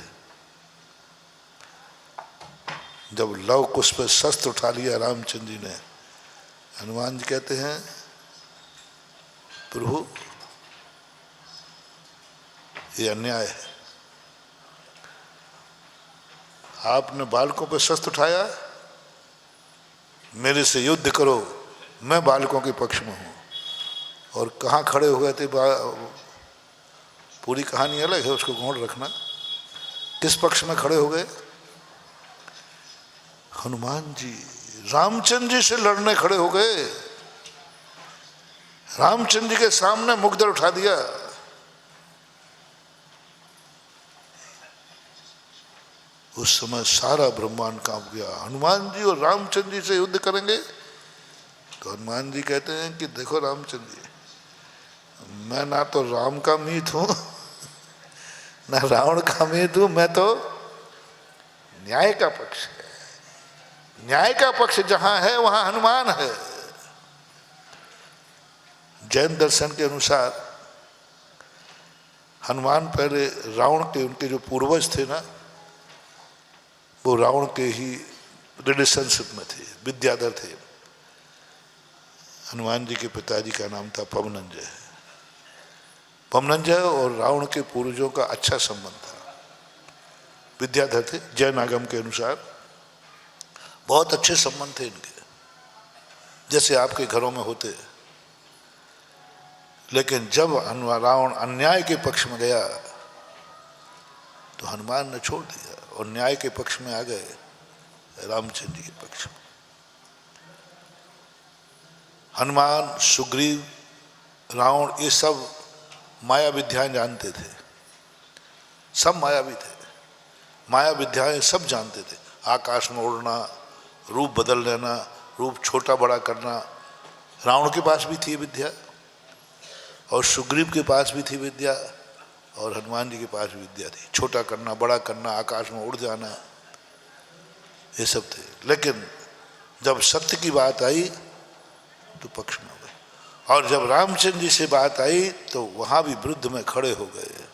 जब लव कुश पर शस्त्र उठा लिया रामचंद्र जी ने, हनुमान जी कहते हैं, प्रभु ये अन्याय है, आपने बालकों पर शस्त्र उठाया, मेरे से युद्ध करो, मैं बालकों के पक्ष में हूं। और कहाँ खड़े हो गए थे, पूरी कहानी अलग है, उसको गौण रखना। किस पक्ष में खड़े हो गए? हनुमान जी रामचंद्र जी से लड़ने खड़े हो गए। रामचंद्र जी के सामने मुकदर उठा दिया। उस समय सारा ब्रह्मांड कांप गया। हनुमान जी और रामचंद्र जी से युद्ध करेंगे? तो हनुमान जी कहते हैं कि देखो रामचंद्र जी, मैं ना तो राम का मीत हूं ना रावण का मीत हूं, मैं तो न्याय का पक्ष है। न्याय का पक्ष जहां है वहां हनुमान है। जैन दर्शन के अनुसार हनुमान पहले रावण के, उनके जो पूर्वज थे ना, वो रावण के ही रिलेशनशिप में थे, विद्याधर थे। हनुमान जी के पिताजी का नाम था पवनंजय। पवनंजय और रावण के पूर्वजों का अच्छा संबंध था, विद्याधर थे। जैन आगम के अनुसार बहुत अच्छे संबंध थे इनके, जैसे आपके घरों में होते। लेकिन जब रावण अन्याय के पक्ष में गया तो हनुमान ने छोड़ दिया और न्याय के पक्ष में आ गए, रामचंद्र जी के पक्ष में। हनुमान, सुग्रीव, रावण, ये सब माया विद्याएं जानते थे, सब मायावी थे। माया विद्याएं सब जानते थे। आकाश में उड़ना, रूप बदल लेना, रूप छोटा बड़ा करना, रावण के पास भी थी विद्या और सुग्रीव के पास भी थी विद्या और हनुमान जी के पास भी विद्या थी। छोटा करना, बड़ा करना, आकाश में उड़ जाना, ये सब थे। लेकिन जब सत्य की बात आई तो पक्ष में हो गए। और जब रामचंद्र जी से बात आई तो वहां भी विरुद्ध में खड़े हो गए।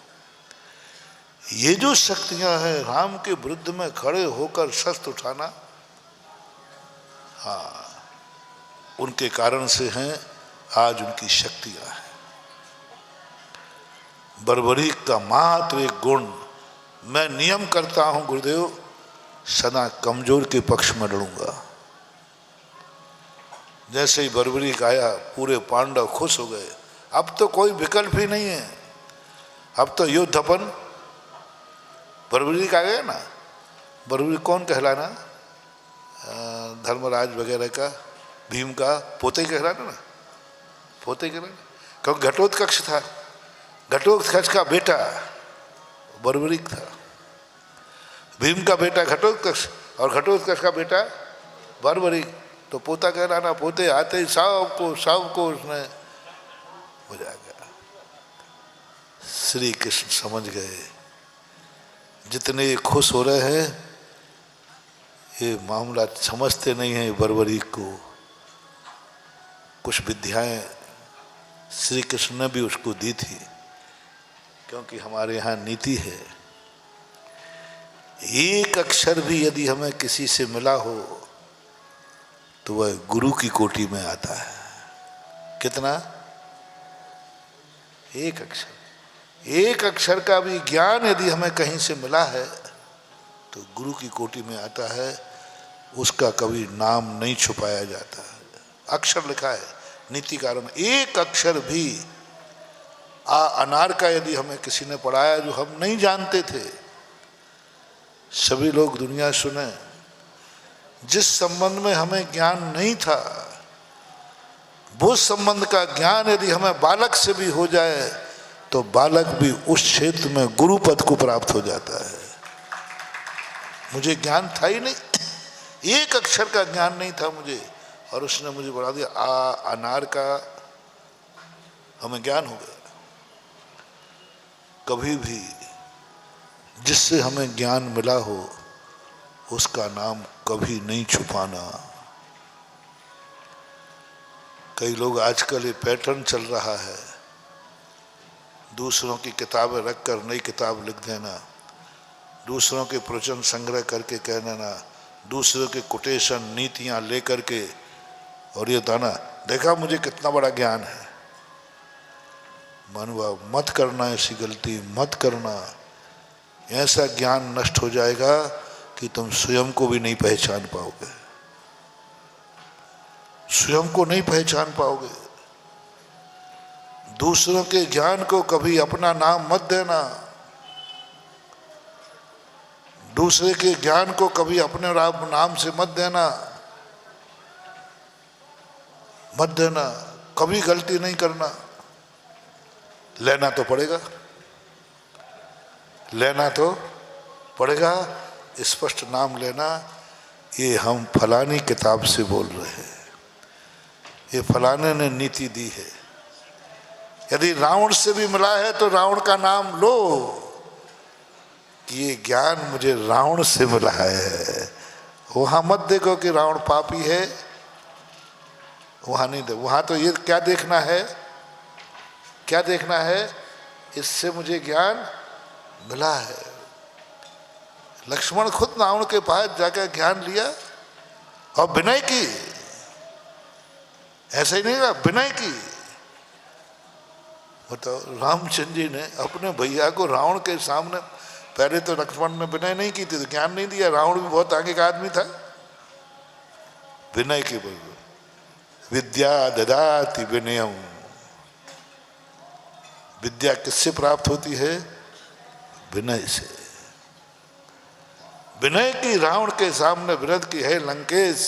ये जो शक्तियां हैं, राम के विरुद्ध में खड़े होकर शस्त्र उठाना, हाँ, उनके कारण से हैं आज उनकी शक्तियां हैं। बर्बरीक का मात्र एक गुण, मैं नियम करता हूं गुरुदेव, सदा कमजोर के पक्ष में लड़ूंगा। जैसे ही बर्बरीक आया, पूरे पांडव खुश हो गए। अब तो कोई विकल्प ही नहीं है, अब तो युद्ध अपन। बर्बरीक आ गया ना। बर्बरीक कौन कहलाना? धर्मराज वगैरह का, भीम का पोते कहलाना ना, पोते कहलाना। क्योंकि घटोत्कच था, घटोत्कच का बेटा बर्बरीक था। भीम का बेटा घटोत्कच और घटोत्कच का बेटा बर्बरीक, तो पोता कहलाना। पोते आते ही सबको उसने बुझा गया। श्री कृष्ण समझ गए, जितने ये खुश हो रहे हैं ये मामला समझते नहीं है। बर्बरीक को कुछ विद्याएं श्री कृष्ण ने भी उसको दी थी, क्योंकि हमारे यहाँ नीति है, एक अक्षर भी यदि हमें किसी से मिला हो तो वह गुरु की कोटि में आता है। कितना? एक अक्षर। एक अक्षर का भी ज्ञान यदि हमें कहीं से मिला है तो गुरु की कोटि में आता है। उसका कभी नाम नहीं छुपाया जाता है। अक्षर लिखा है नीतिकारों में, एक अक्षर भी अनार का यदि हमें किसी ने पढ़ाया जो हम नहीं जानते थे, सभी लोग दुनिया सुने, जिस संबंध में हमें ज्ञान नहीं था वो संबंध का ज्ञान यदि हमें बालक से भी हो जाए तो बालक भी उस क्षेत्र में गुरु पद को प्राप्त हो जाता है। मुझे ज्ञान था ही नहीं, एक अक्षर का ज्ञान नहीं था मुझे, और उसने मुझे बढ़ा दिया। अनार का हमें ज्ञान हो गया। कभी भी जिससे हमें ज्ञान मिला हो उसका नाम कभी नहीं छुपाना। कई लोग आजकल ये पैटर्न चल रहा है, दूसरों की किताबें रखकर नई किताब लिख देना, दूसरों के प्रवचन संग्रह करके कह देना, दूसरों के कोटेशन नीतियां लेकर के और ये दाना देखा मुझे कितना बड़ा ज्ञान है। मानवा मत करना, ऐसी गलती मत करना। ऐसा ज्ञान नष्ट हो जाएगा कि तुम स्वयं को भी नहीं पहचान पाओगे, स्वयं को नहीं पहचान पाओगे। दूसरों के ज्ञान को कभी अपना नाम मत देना, दूसरे के ज्ञान को कभी अपने नाम से मत देना, मत देना। कभी गलती नहीं करना। लेना तो पड़ेगा, लेना तो पड़ेगा, स्पष्ट नाम लेना। ये हम फलानी किताब से बोल रहे हैं, ये फलाने ने नीति दी है। यदि रावण से भी मिला है तो रावण का नाम लो कि ये ज्ञान मुझे रावण से मिला है। वहां मत देखो कि रावण पापी है, वहां नहीं दे। वहां तो ये क्या देखना है, क्या देखना है, इससे मुझे ज्ञान मिला है। लक्ष्मण खुद रावण के पास जाकर ज्ञान लिया और विनय की, ऐसे ही नहीं रहा, विनय की। बताओ, रामचंद्र जी ने अपने भैया को रावण के सामने, पहले तो लक्ष्मण ने विनय नहीं की थी तो ज्ञान नहीं दिया। रावण भी बहुत आगे का आदमी था। विनय के बोल, विद्या ददाति विनयम। विद्या किससे प्राप्त होती है? विनय से। विनय की रावण के सामने विनती की है, लंकेश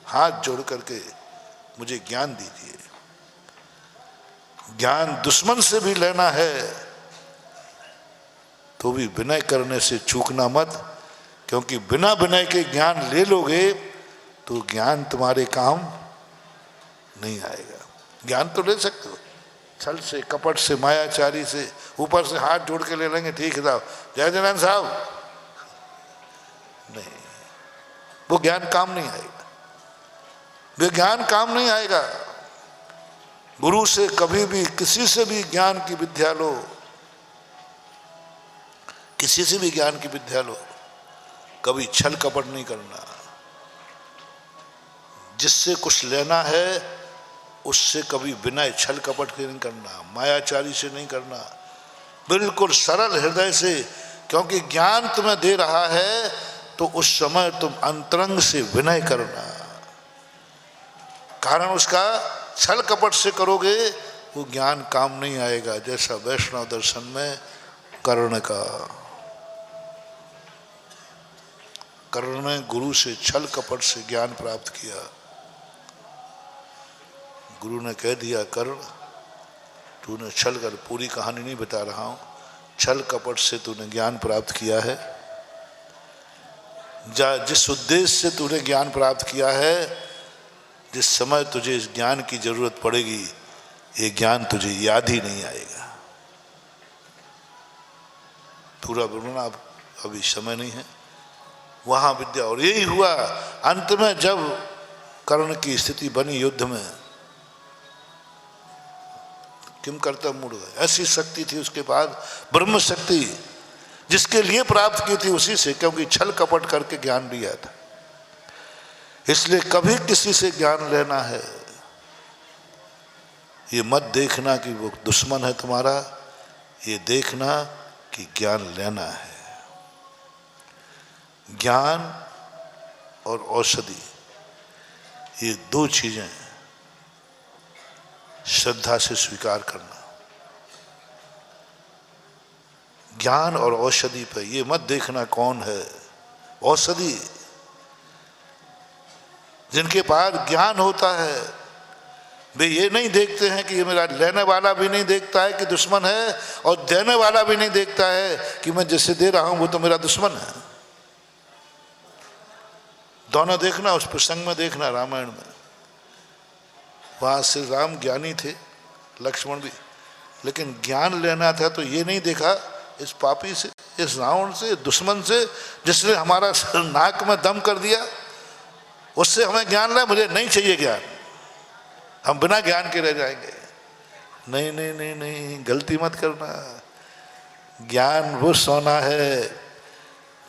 हाथ जोड़ करके मुझे ज्ञान दीजिए। ज्ञान दुश्मन से भी लेना है तो भी विनय करने से चूकना मत, क्योंकि बिना विनय के ज्ञान ले लोगे तो ज्ञान तुम्हारे काम नहीं आएगा। ज्ञान तो ले सकते हो, छल से, कपट से, मायाचारी से, ऊपर से हाथ जोड़ के ले लेंगे, ठीक है साहब, जय जनान साहब, नहीं, वो ज्ञान काम नहीं आएगा, वो ज्ञान काम नहीं आएगा। गुरु से कभी भी, किसी से भी ज्ञान की विद्या लो, किसी से भी ज्ञान की विद्या लो, कभी छल कपट नहीं करना। जिससे कुछ लेना है उससे कभी बिना छल कपट के नहीं करना, मायाचारी से नहीं करना, बिल्कुल सरल हृदय से। क्योंकि ज्ञान तुम्हें दे रहा है तो उस समय तुम अंतरंग से विनय करना। कारण उसका छल कपट से करोगे वो ज्ञान काम नहीं आएगा। जैसा वैष्णव दर्शन में कर्ण का, कर्ण ने गुरु से छल कपट से ज्ञान प्राप्त किया। गुरु ने कह दिया, कर्ण तूने छल कर, पूरी कहानी नहीं बता रहा हूं, छल कपट से तूने ज्ञान प्राप्त किया है। जिस उद्देश्य से तूने ज्ञान प्राप्त किया है, जिस समय तुझे इस ज्ञान की जरूरत पड़ेगी, ये ज्ञान तुझे याद ही नहीं आएगा। पूरा वर्णन अभी समय नहीं है। वहां विद्या, और यही हुआ अंत में जब कर्ण की स्थिति बनी युद्ध में, किम करता मुड़ गए। ऐसी शक्ति थी उसके पास, ब्रह्म शक्ति, जिसके लिए प्राप्त की थी उसी से, क्योंकि छल कपट करके ज्ञान लिया था। इसलिए कभी किसी से ज्ञान लेना है, ये मत देखना कि वो दुश्मन है तुम्हारा, ये देखना कि ज्ञान लेना है। ज्ञान और औषधि, ये दो चीजें श्रद्धा से स्वीकार करना। ज्ञान और औषधि पे ये मत देखना कौन है। औषधि, जिनके पास ज्ञान होता है वे ये नहीं देखते हैं कि ये मेरा, लेने वाला भी नहीं देखता है कि दुश्मन है, और देने वाला भी नहीं देखता है कि मैं जिसे दे रहा हूं वो तो मेरा दुश्मन है। दोनों देखना, उस प्रसंग में देखना रामायण में। वहां श्री राम ज्ञानी थे, लक्ष्मण भी, लेकिन ज्ञान लेना था तो ये नहीं देखा इस पापी से, इस रावण से, दुश्मन से, जिसने हमारा नाक में दम कर दिया, उससे हमें ज्ञान ले। मुझे नहीं चाहिए ज्ञान, हम बिना ज्ञान के रह जाएंगे। नहीं नहीं नहीं नहीं, गलती मत करना। ज्ञान वो सोना है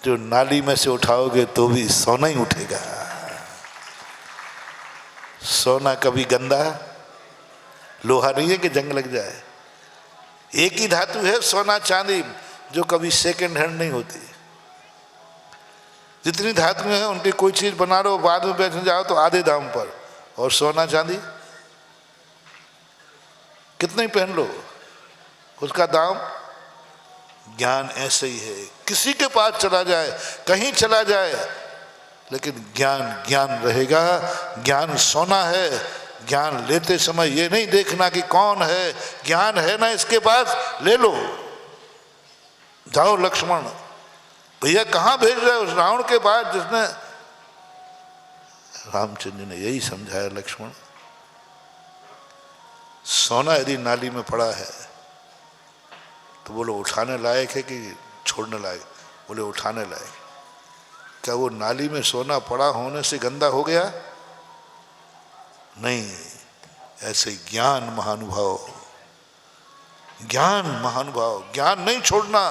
जो नाली में से उठाओगे तो भी सोना ही उठेगा। सोना कभी गंदा लोहा नहीं है कि जंग लग जाए। एक ही धातु है सोना चांदी जो कभी सेकंड हैंड नहीं होती। जितनी धातु है उनकी कोई चीज बना लो, बाद में बेचने जाओ तो आधे दाम पर, और सोना चांदी कितना ही पहन लो उसका दाम। ज्ञान ऐसे ही है, किसी के पास चला जाए, कहीं चला जाए, लेकिन ज्ञान ज्ञान रहेगा। ज्ञान सोना है। ज्ञान लेते समय ये नहीं देखना कि कौन है, ज्ञान है ना इसके पास, ले लो। जाओ लक्ष्मण, भैया कहाँ भेज रहे उस रावण के पास जिसने, रामचंद्र जी ने यही समझाया, लक्ष्मण सोना यदि नाली में पड़ा है तो बोलो उठाने लायक है कि छोड़ने लायक? बोले उठाने लायक। क्या वो नाली में सोना पड़ा होने से गंदा हो गया? नहीं। ऐसे ज्ञान महानुभाव, ज्ञान महानुभाव, ज्ञान नहीं छोड़ना।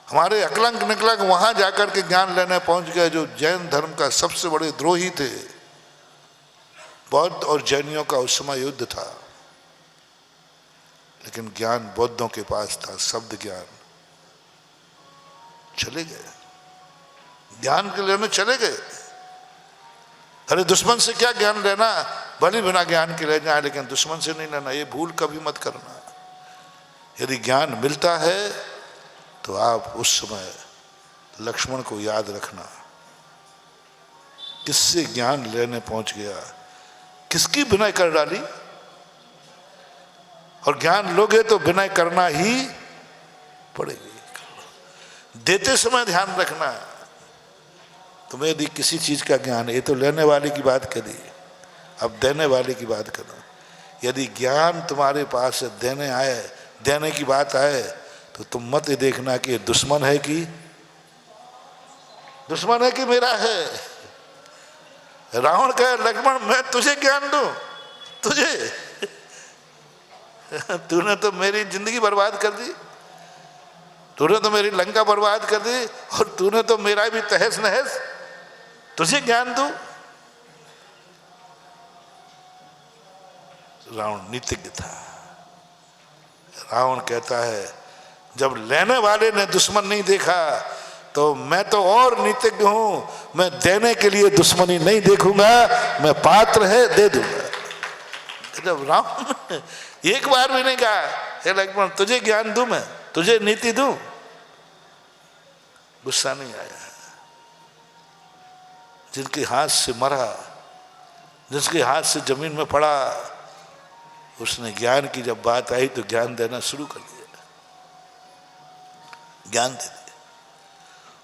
हमारे अकलंक निकलंक वहां जाकर के ज्ञान लेने पहुंच गए जो जैन धर्म का सबसे बड़े द्रोही थे। बौद्ध और जैनियों का उस समय युद्ध था, लेकिन ज्ञान बौद्धों के पास था, शब्द ज्ञान। चले गए, ज्ञान के लेने चले गए। अरे दुश्मन से क्या ज्ञान लेना, भले बिना ज्ञान के ले जाए, लेकिन दुश्मन से नहीं लेना। ये भूल कभी मत करना। यदि ज्ञान मिलता है तो आप उस समय लक्ष्मण को याद रखना, किससे ज्ञान लेने पहुंच गया, किसकी विनय कर डाली। और ज्ञान लोगे तो विनय करना ही पड़ेगी। देते समय ध्यान रखना, तुम्हें यदि किसी चीज का ज्ञान, ये तो लेने वाले की बात करी, अब देने वाले की बात करो। यदि ज्ञान तुम्हारे पास से देने आए, देने की बात आए, तो तुम मत ये देखना कि दुश्मन है कि मेरा है। रावण कहे लक्ष्मण मैं तुझे ज्ञान दूं, तुझे तूने तो मेरी जिंदगी बर्बाद कर दी, तूने तो मेरी लंका बर्बाद कर दी, और तूने तो मेरा भी तहस नहस, तुझे ज्ञान दूं। रावण नीतिज्ञ था। रावण कहता है जब लेने वाले ने दुश्मन नहीं देखा तो मैं तो और नीतिज्ञ हूं, मैं देने के लिए दुश्मनी नहीं देखूंगा, मैं पात्र है दे दूंगा। जब रावण एक बार भी नहीं कहा हे लक्ष्मण तुझे ज्ञान दूं, मैं तुझे नीति दूं, गुस्सा नहीं आया। जिनके हाथ से मरा, जिसके हाथ से जमीन में पड़ा, उसने ज्ञान की जब बात आई तो ज्ञान देना शुरू कर दिया, ज्ञान दे दिया।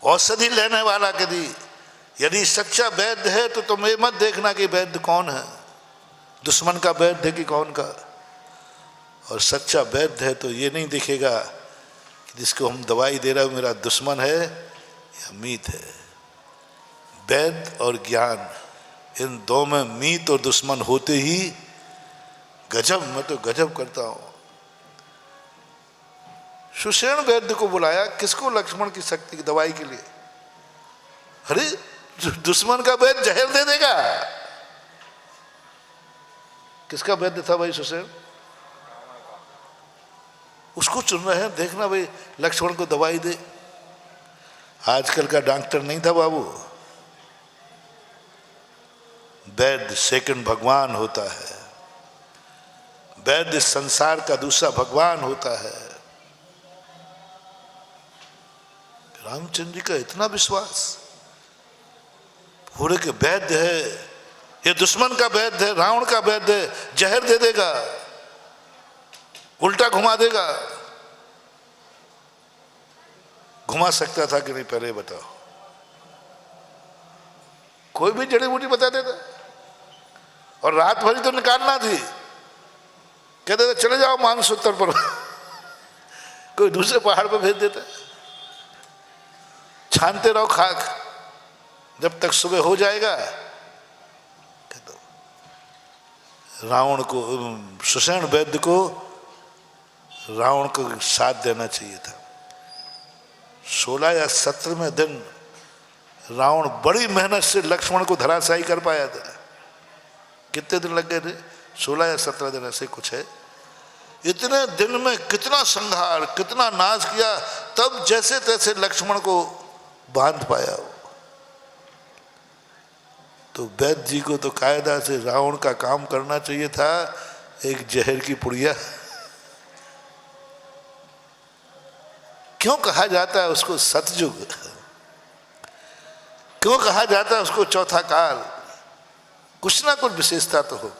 औषधि लेने वाला कभी, यदि सच्चा वैद्य है तो तुम ये मत देखना कि वैद्य कौन है, दुश्मन का वैद्य है कि कौन का। और सच्चा वैद्य है तो ये नहीं दिखेगा कि जिसको हम दवाई दे रहे हो मेरा दुश्मन है या मीत है। वैद्य और ज्ञान, इन दो में मीत और दुश्मन होते ही गजब, मैं तो गजब करता हूं। सुषेण वैद्य को बुलाया, किसको? लक्ष्मण की शक्ति की दवाई के लिए। अरे दुश्मन का वैद्य जहर दे देगा। किसका वैद्य था भाई? सुषेण। उसको चुन रहे हैं, देखना भाई लक्ष्मण को दवाई दे। आजकल का डॉक्टर नहीं था बाबू। वैद्य सेकंड भगवान होता है, वैद्य संसार का दूसरा भगवान होता है। रामचंद्र जी का इतना विश्वास, पूरे के वैद्य है, ये दुश्मन का वैद्य है, रावण का वैद्य है, जहर दे देगा, उल्टा घुमा देगा। घुमा सकता था कि नहीं पहले बताओ? कोई भी जड़ी बूटी बता देता, और रात भरी तो निकालना थी। कहते थे चले जाओ मानसूत्र पर कोई दूसरे पहाड़ पर भेज देता, छानते रहो खाक जब तक सुबह हो जाएगा। रावण को, सुषेण वैद्य को रावण को साथ देना चाहिए था। 16 या 17वें दिन रावण बड़ी मेहनत से लक्ष्मण को धराशायी कर पाया था। कितने दिन लग गए थे? 16 या 17 दिन ऐसे कुछ है। इतने दिन में कितना संहार, कितना नाश किया, तब जैसे तैसे लक्ष्मण को बांध पाया। तो वैद्य जी को तो कायदा से रावण का काम करना चाहिए था, एक जहर की पुड़िया। क्यों कहा जाता है उसको सतयुग? क्यों कहा जाता है उसको चौथा काल? कुछ ना कुछ विशेषता तो हो।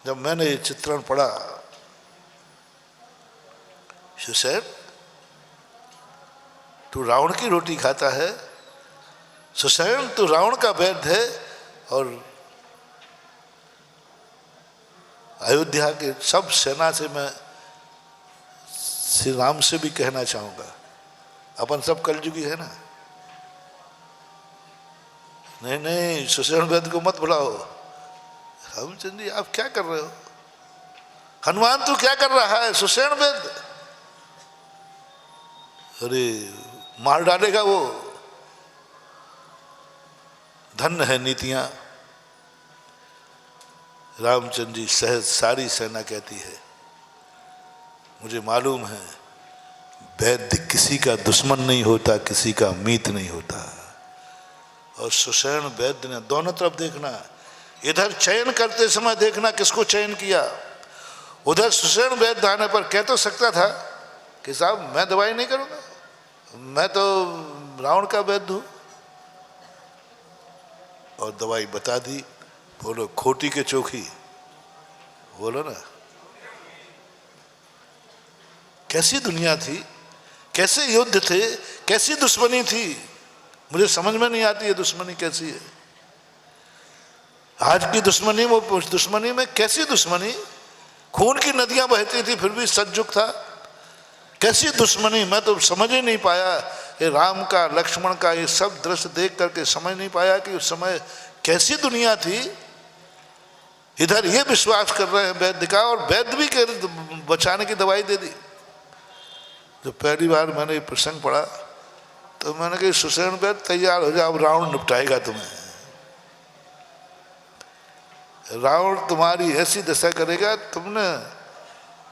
जब मैंने ये चित्रण पढ़ा, सुषेण तू रावण की रोटी खाता है, सुषेण तू रावण का वैद्य है, और अयोध्या के सब सेना से मैं श्री राम से भी कहना चाहूंगा, अपन सब कलयुगी है ना। नहीं नहीं, सुषेण वैद्य को मत बुलाओ। रामचंद्र जी आप क्या कर रहे हो? हनुमान तू क्या कर रहा है? सुषेण वैद्य, अरे मार डालेगा वो। धन्य है नीतियां। रामचंद्र जी सहज सारी सेना कहती है, मुझे मालूम है वैद्य किसी का दुश्मन नहीं होता, किसी का मीत नहीं होता। और सुषेण वैद्य ने दोनों तरफ देखना, इधर चयन करते समय देखना किसको चयन किया। उधर सुषेण वैद्य आने पर कह तो सकता था कि साहब मैं दवाई नहीं करूंगा, मैं तो रावण का वैद्य हूं, और दवाई बता दी। बोलो खोटी के चोखी, बोलो ना। कैसी दुनिया थी, कैसे युद्ध थे, कैसी दुश्मनी थी, मुझे समझ में नहीं आती है दुश्मनी कैसी है। आज की दुश्मनी, वो दुश्मनी में कैसी दुश्मनी, खून की नदियां बहती थी फिर भी सतयुग था। कैसी दुश्मनी, मैं तो समझ ही नहीं पाया। ये राम का, लक्ष्मण का ये सब दृश्य देख करके समझ नहीं पाया कि उस समय कैसी दुनिया थी। इधर ये विश्वास कर रहे हैं वैद्य का, और वैद्य भी बचाने की दवाई दे दी। जब पहली बार मैंने ये प्रसंग पढ़ा तो मैंने कहा सुषेण वैद्य तैयार हो जाओ, अब रावण निपटाएगा तुम्हें। रावण तुम्हारी ऐसी दशा करेगा, तुमने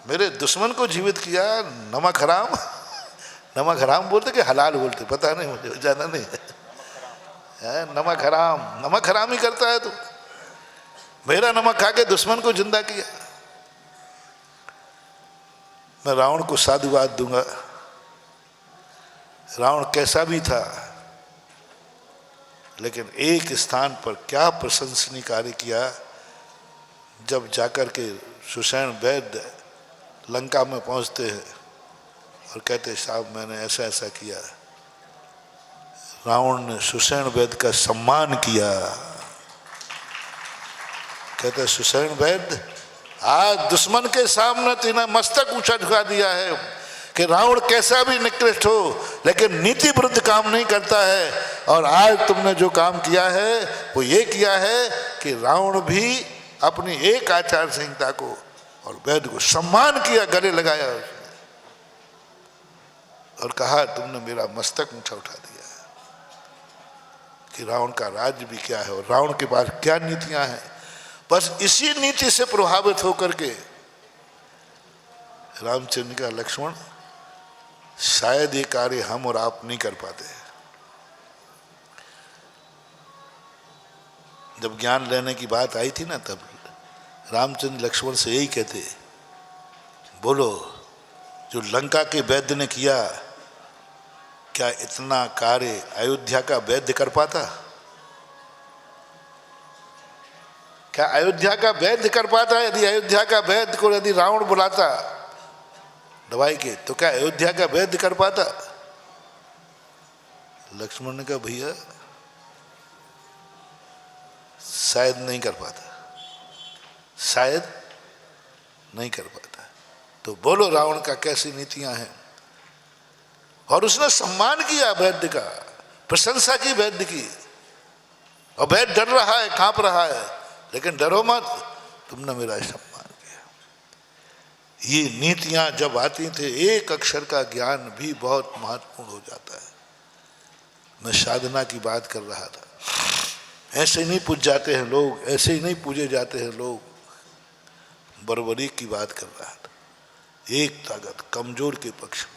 मेरे दुश्मन को जीवित किया। नमक हराम, नमक हराम बोलते कि हलाल बोलते, पता नहीं मुझे, ज्यादा नहीं है। नमक हराम, नमक हराम ही करता है तू। मेरा नमक खा के दुश्मन को जिंदा किया। मैं रावण को साधुवाद दूंगा। रावण कैसा भी था, लेकिन एक स्थान पर क्या प्रशंसनीय कार्य किया। जब जाकर के सुषेण वैद्य लंका में पहुंचते हैं और कहते साहब मैंने ऐसा ऐसा किया, रावण ने सुषेण वैद्य का सम्मान किया। कहते सुषेण वैद्य आज दुश्मन के सामने तूने मस्तक ऊंचा झुका दिया है कि रावण कैसा भी निकृष्ट हो लेकिन नीति विरुद्ध काम नहीं करता है। और आज तुमने जो काम किया है वो ये किया है कि रावण भी अपनी एक आचार संहिता को और वैद्य को सम्मान किया, गले लगाया उसने, और कहा तुमने मेरा मस्तक ऊंचा उठा दिया कि रावण का राज्य भी क्या है और रावण के पास क्या नीतियां हैं। बस इसी नीति से प्रभावित होकर के रामचंद्र का लक्ष्मण, शायद ये कार्य हम और आप नहीं कर पाते। जब ज्ञान लेने की बात आई थी ना, तब रामचंद्र लक्ष्मण से यही कहते, बोलो जो लंका के वैद्य ने किया, क्या इतना कार्य अयोध्या का वैद्य कर पाता? क्या अयोध्या का वैद्य कर पाता? यदि अयोध्या का वैद्य को यदि रावण बुलाता दवाई के, तो क्या अयोध्या का वैद्य कर पाता? लक्ष्मण ने कहा भैया शायद नहीं कर पाता, शायद नहीं कर पाता। तो बोलो रावण का कैसी नीतियां हैं। और उसने सम्मान किया वैद्य का, प्रशंसा की वैद्य की। और वैद्य डर रहा है, कांप रहा है, लेकिन डरो मत, तुमने मेरा सम्मान किया। ये नीतियां जब आती थे, एक अक्षर का ज्ञान भी बहुत महत्वपूर्ण हो जाता है। मैं साधना की बात कर रहा था। ऐसे नहीं पूज जाते हैं लोग, ऐसे ही नहीं पूजे जाते हैं लोग। बर्बरी की बात कर रहा था। एक ताकत कमजोर के पक्ष में।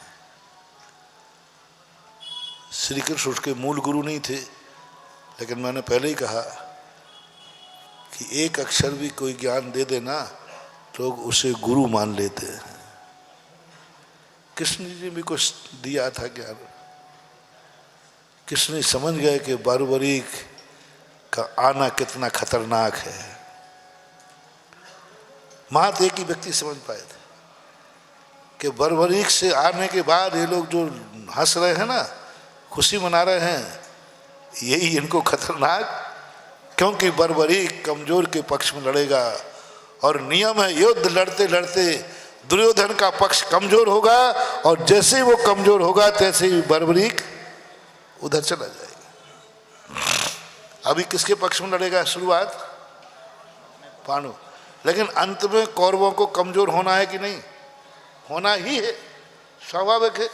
श्री कृष्ण उसके मूल गुरु नहीं थे, लेकिन मैंने पहले ही कहा कि एक अक्षर भी कोई ज्ञान दे देना, लोग उसे गुरु मान लेते हैं। कृष्ण जी ने भी कुछ दिया था ज्ञान। कृष्ण समझ गए कि बर्बरीक का आना कितना खतरनाक है। महत एक ही व्यक्ति समझ पाए थे कि बर्बरीक से आने के बाद ये लोग जो हंस रहे हैं ना, खुशी मना रहे हैं, यही इनको खतरनाक। क्योंकि बर्बरीक कमजोर के पक्ष में लड़ेगा, और नियम है युद्ध लड़ते लड़ते दुर्योधन का पक्ष कमजोर होगा, और जैसे ही वो कमजोर होगा तैसे ही बर्बरीक उधर चला जाएगा। अभी किसके पक्ष में लड़ेगा? शुरुआत पांडु, लेकिन अंत में कौरवों को कमजोर होना है कि नहीं? होना ही है, स्वाभाविक है।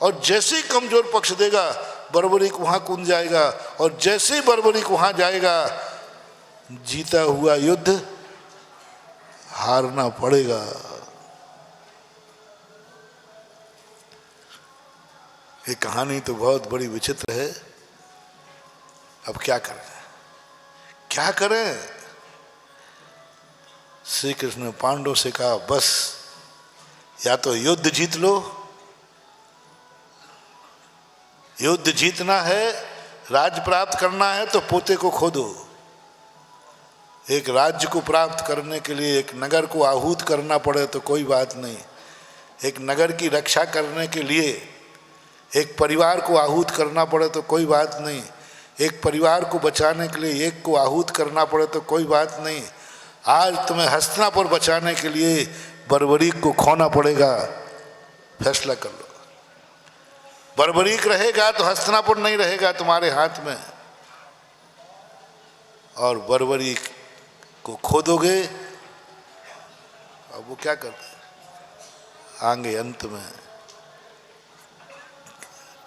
और जैसे ही कमजोर पक्ष देगा, बर्बरीक वहां कूद जाएगा, और जैसे ही बर्बरीक वहां जाएगा, जीता हुआ युद्ध हारना पड़ेगा। ये कहानी तो बहुत बड़ी विचित्र है। अब क्या करें, क्या करें? श्री कृष्ण ने पांडवों से कहा, बस या तो युद्ध जीत लो, युद्ध जीतना है, राज्य प्राप्त करना है तो पोते को खो दो। एक राज्य को प्राप्त करने के लिए एक नगर को आहूत करना पड़े तो कोई बात नहीं, एक नगर की रक्षा करने के लिए एक परिवार को आहूत करना पड़े तो कोई बात नहीं, एक परिवार को बचाने के लिए एक को आहूत करना पड़े तो कोई बात नहीं। आज तुम्हें हस्तिनापुर बचाने के लिए बर्बरीक को खोना पड़ेगा, फैसला कर लो। बर्बरीक रहेगा तो हस्तिनापुर नहीं रहेगा तुम्हारे हाथ में, और बर्बरीक को खो दोगे। अब वो क्या करते आगे अंत में?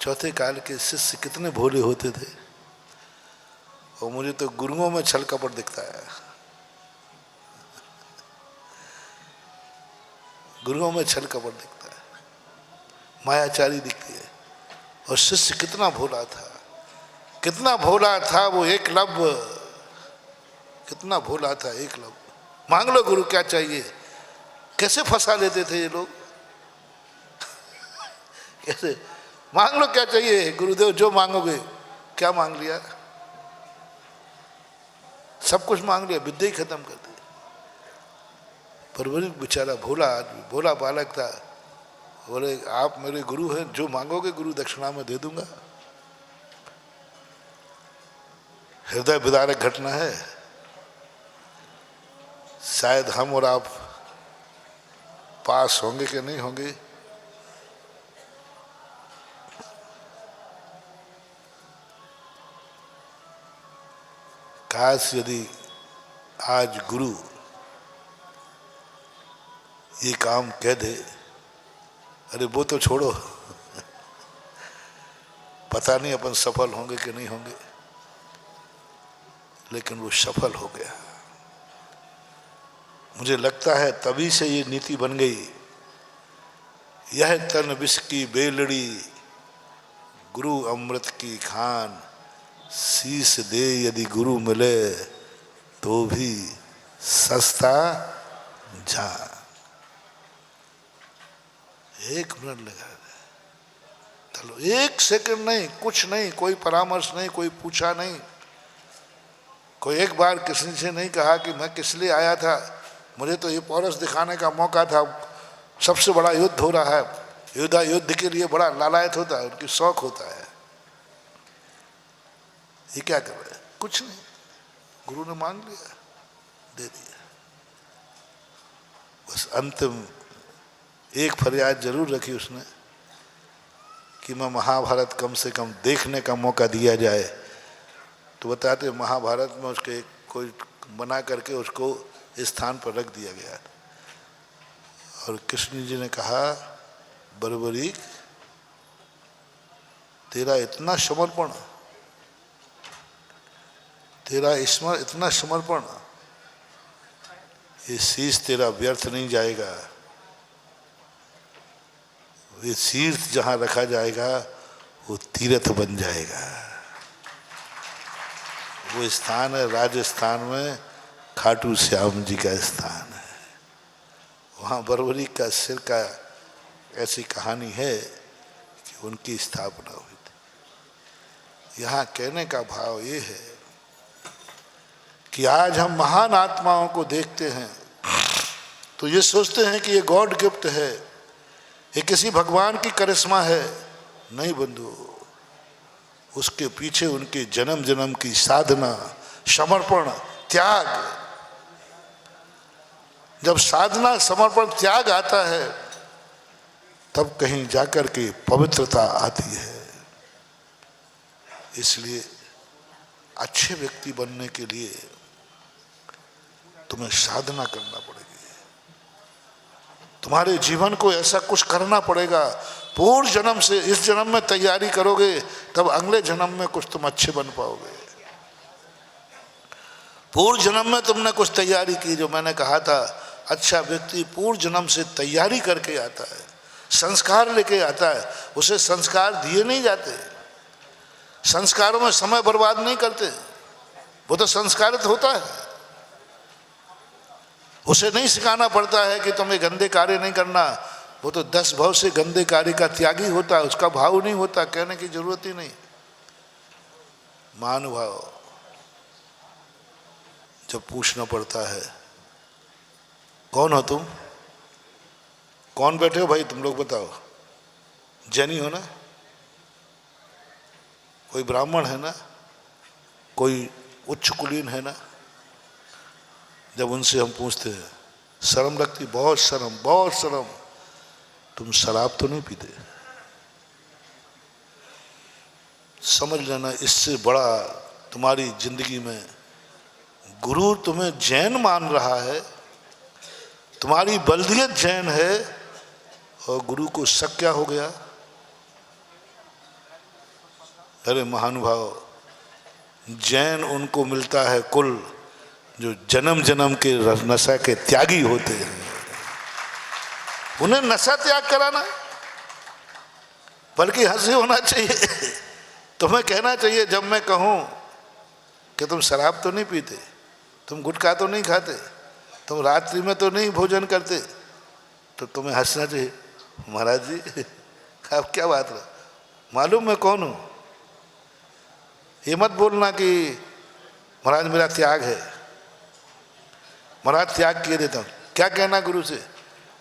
चौथे काल के शिष्य कितने भोले होते थे, और मुझे तो गुरुओं में छल कपट दिखता है। गुरुओं में छल कपट दिखता है, मायाचारी दिखती है। और शिष्य कितना भोला था, कितना भोला था वो एकलव्य, कितना भोला था एकलव्य। मांग लो गुरु क्या चाहिए, कैसे फंसा लेते थे ये लोग। कैसे मांग लो क्या चाहिए, गुरुदेव जो मांगोगे। क्या मांग लिया? सब कुछ मांग लिया, विद्या ही खत्म कर दी। बर्बरीक बेचारा भोला आदमी, भोला बालक था। बोले आप मेरे गुरु हैं, जो मांगोगे गुरु दक्षिणा में दे दूंगा। हृदय विदारक घटना है। शायद हम और आप पास होंगे कि नहीं होंगे, काश यदि आज गुरु ये काम कह दे, अरे वो तो छोड़ो, पता नहीं अपन सफल होंगे कि नहीं होंगे, लेकिन वो सफल हो गया। मुझे लगता है तभी से ये नीति बन गई, यह तन विष की बेलड़ी, गुरु अमृत की खान, शीश दे यदि गुरु मिले तो भी सस्ता जान। एक मिनट लगा दे, चलो एक सेकंड नहीं, कुछ नहीं, कोई परामर्श नहीं, कोई पूछा नहीं, कोई एक बार किसी से नहीं कहा कि मैं किस लिए आया था, मुझे तो ये पौरस दिखाने का मौका था, सबसे बड़ा युद्ध हो रहा है, योद्धा युद्ध के लिए बड़ा लालायत होता है, उनकी शौक होता है। ये क्या कर रहे हैं? कुछ नहीं, गुरु ने मांग लिया, दे दिया। बस अंतिम एक फरियाद जरूर रखी उसने कि मैं महाभारत कम से कम देखने का मौका दिया जाए। तो बताते महाभारत में उसके कोई बना करके उसको इस स्थान पर रख दिया गया। और कृष्ण जी ने कहा, बर्बरीक, तेरा इतना समर्पण, तेरा इतना समर्पण, ये शीश तेरा व्यर्थ नहीं जाएगा। ये शीश जहां रखा जाएगा वो तीर्थ बन जाएगा। वो स्थान है राजस्थान में, खाटू श्याम जी का स्थान है। वहाँ बर्बरीक का सिर का ऐसी कहानी है कि उनकी स्थापना हुई थी। यहाँ कहने का भाव ये है कि आज हम महान आत्माओं को देखते हैं तो ये सोचते हैं कि ये गॉड गिफ्ट है, ये किसी भगवान की करिश्मा है। नहीं बंधु, उसके पीछे उनके जन्म जन्म की साधना, समर्पण, त्याग। जब साधना, समर्पण, त्याग आता है तब कहीं जाकर के पवित्रता आती है। इसलिए अच्छे व्यक्ति बनने के लिए तुम्हें साधना करना पड़ेगी। तुम्हारे जीवन को ऐसा कुछ करना पड़ेगा, पूर्व जन्म से इस जन्म में तैयारी करोगे तब अगले जन्म में कुछ तुम अच्छे बन पाओगे। पूर्व जन्म में तुमने कुछ तैयारी की, जो मैंने कहा था, अच्छा व्यक्ति पूर्व जन्म से तैयारी करके आता है, संस्कार लेके आता है। उसे संस्कार दिए नहीं जाते, संस्कारों में समय बर्बाद नहीं करते, वो तो संस्कारित होता है। उसे नहीं सिखाना पड़ता है कि तुम्हें गंदे कार्य नहीं करना, वो तो 10 भाव से गंदे कार्य का त्यागी होता है, उसका भाव नहीं होता, कहने की जरूरत ही नहीं। महानुभाव, जब पूछना पड़ता है कौन हो तुम, कौन बैठे हो भाई तुम लोग बताओ, जैनी हो ना, कोई ब्राह्मण है ना, कोई उच्च कुलीन है ना। जब उनसे हम पूछते हैं, शर्म लगती, बहुत शर्म, बहुत शर्म, तुम शराब तो नहीं पीते। समझ लेना, इससे बड़ा तुम्हारी जिंदगी में गुरु तुम्हें जैन मान रहा है, तुम्हारी बल्दियत जैन है, और गुरु को शक क्या हो गया। अरे महानुभाव, जैन उनको मिलता है कुल जो जन्म जन्म के नशा के त्यागी होते हैं। उन्हें नशा त्याग कराना, बल्कि हंसी होना चाहिए। तुम्हें कहना चाहिए, जब मैं कहूं कि तुम शराब तो नहीं पीते, तुम गुटखा तो नहीं खाते, तुम रात्रि में तो नहीं भोजन करते, तो तुम्हें हंसना चाहिए। महाराज जी आप क्या बात रहा, मालूम मैं कौन हूं। ये मत बोलना कि महाराज मेरा त्याग है, महाराज त्याग किए देता हूँ। क्या कहना गुरु से,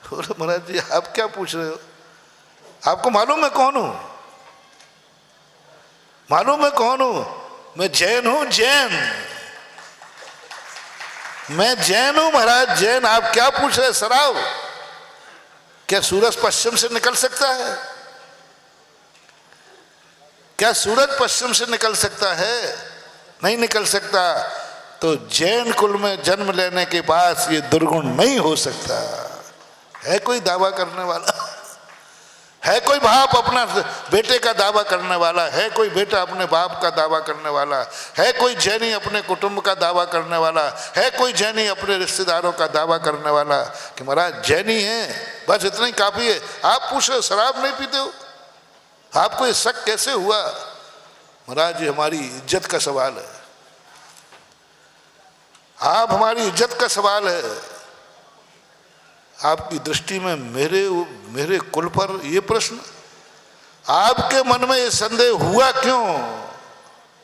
बोले महाराज जी आप क्या पूछ रहे हो, आपको मालूम मैं कौन हूं, मालूम मैं कौन हूं, मैं जैन हूं, जैन, मैं जैन हूं महाराज, जैन। आप क्या पूछ रहे, शराब, क्या सूरज पश्चिम से निकल सकता है, क्या सूरज पश्चिम से निकल सकता है, नहीं निकल सकता। तो जैन कुल में जन्म लेने के बाद ये दुर्गुण नहीं हो सकता। है कोई दावा करने वाला, है कोई बाप अपना बेटे का दावा करने वाला, है कोई बेटा अपने बाप का दावा करने वाला, है कोई जैनी अपने कुटुंब का दावा करने वाला, है कोई जैनी अपने रिश्तेदारों का दावा करने वाला कि महाराज जैनी है, बस इतना ही काफी है। आप पूछो शराब नहीं पीते हो, आपको ये शक कैसे हुआ। महाराज ये हमारी इज्जत का सवाल है, आप हमारी इज्जत का सवाल है। आपकी दृष्टि में मेरे कुल पर यह प्रश्न, आपके मन में यह संदेह हुआ क्यों,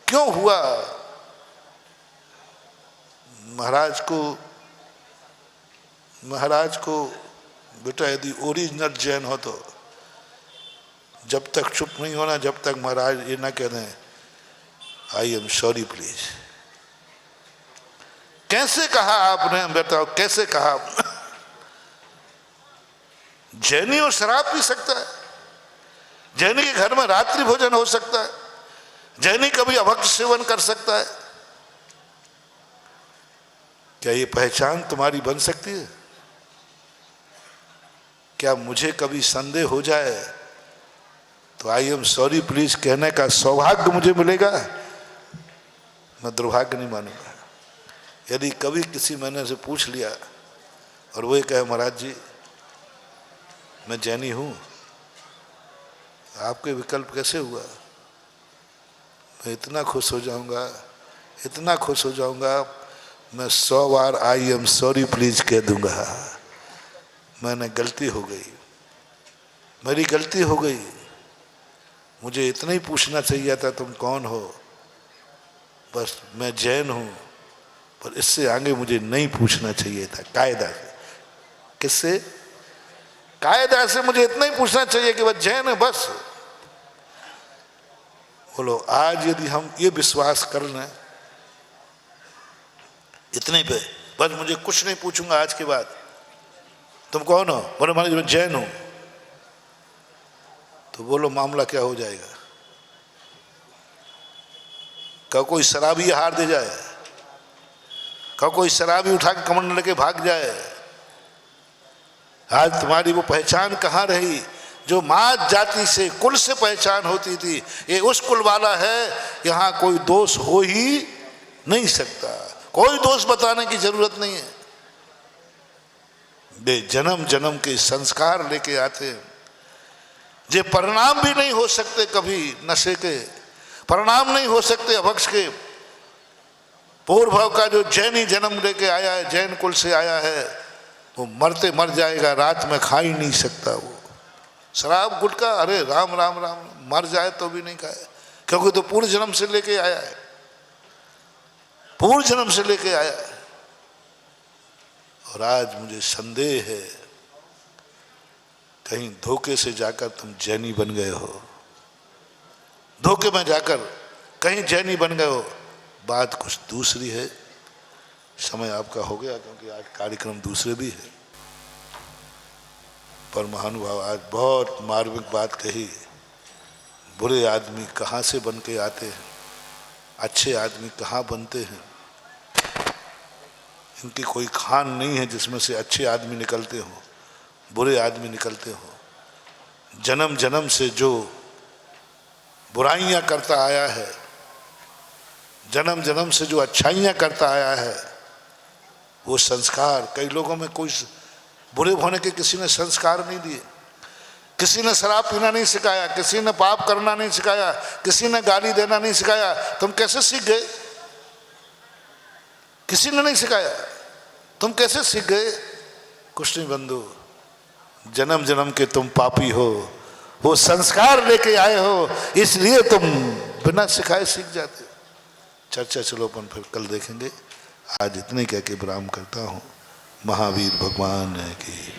क्यों हुआ। महाराज को बेटा यदि ओरिजिनल जैन हो तो जब तक चुप नहीं होना, जब तक महाराज ये ना कह दें आई एम सॉरी प्लीज। कैसे कहा आपने, बताओ कैसे कहा आपने। जैनी और शराब पी सकता है, जैनी के घर में रात्रि भोजन हो सकता है, जैनी कभी अभक्त सेवन कर सकता है। क्या ये पहचान तुम्हारी बन सकती है? क्या मुझे कभी संदेह हो जाए तो आई एम सॉरी प्लीज कहने का सौभाग्य मुझे मिलेगा? मैं दुर्भाग्य नहीं मानूंगा। यदि कभी किसी मैंने से पूछ लिया और वो कहे महाराज जी मैं जैनी हूं, आपके विकल्प कैसे हुआ, मैं इतना खुश हो जाऊंगा, इतना खुश हो जाऊंगा, मैं 100 बार आई एम सॉरी प्लीज कह दूंगा। मैंने गलती हो गई, मेरी गलती हो गई, मुझे इतना ही पूछना चाहिए था तुम कौन हो, बस मैं जैन हूं, पर इससे आगे मुझे नहीं पूछना चाहिए था। कायदा से, किससे? कायदा से मुझे इतना ही पूछना चाहिए कि वह जैन है, बस। बोलो आज यदि हम ये विश्वास कर लें इतने पे, बस मुझे कुछ नहीं पूछूंगा आज के बाद, तुम कौन हो? बोलो महाराज मैं जैन हूं, तो बोलो मामला क्या हो जाएगा? क्या कोई शराबी हार दे जाए? क्या कोई शराबी उठा के कमंडल लेके भाग जाए? आज तुम्हारी वो पहचान कहाँ रही जो मात जाति से, कुल से पहचान होती थी? ये उस कुल वाला है, यहाँ कोई दोष हो ही नहीं सकता, कोई दोष बताने की जरूरत नहीं है। वे जन्म जन्म के संस्कार लेके आते हैं, जे परिणाम भी नहीं हो सकते कभी नशे के, परिणाम नहीं हो सकते अभक्ष के। पूर्व भाव का जो जैनी जन्म लेके आया है, जैन कुल से आया है, वो मरते मर जाएगा, रात में खा ही नहीं सकता। वो शराब गुटखा, अरे राम राम राम, मर जाए तो भी नहीं खाए, क्योंकि तो पूर्व जन्म से लेके आया है, पूर्व जन्म से लेके आया है। और आज मुझे संदेह है कहीं धोखे से जाकर तुम जैनी बन गए हो, धोखे में जाकर कहीं जैनी बन गए हो। बात कुछ दूसरी है। समय आपका हो गया, क्योंकि आज कार्यक्रम दूसरे भी है। पर महानुभाव आज बहुत मार्मिक बात कही। बुरे आदमी कहाँ से बन के आते हैं, अच्छे आदमी कहाँ बनते हैं? इनकी कोई खान नहीं है जिसमें से अच्छे आदमी निकलते हो, बुरे आदमी निकलते हो। जन्म जन्म से जो बुराइयां करता आया है, जन्म जन्म से जो अच्छाइयां करता आया है, वो संस्कार कई लोगों में कोई बुरे होने के किसी ने संस्कार नहीं दिए। किसी ने शराब पीना नहीं सिखाया, किसी ने पाप करना नहीं सिखाया, किसी ने गाली देना नहीं सिखाया। तुम कैसे सीख गए? किसी ने नहीं सिखाया, तुम कैसे सीख गए? कुछ नहीं बंधु, जन्म जन्म के तुम पापी हो, वो संस्कार लेके आए हो, इसलिए तुम बिना सिखाए सीख जाते हो। चर्चा चलो अपन फिर कल देखेंगे। आज इतने कह के विराम करता हूँ। महावीर भगवान की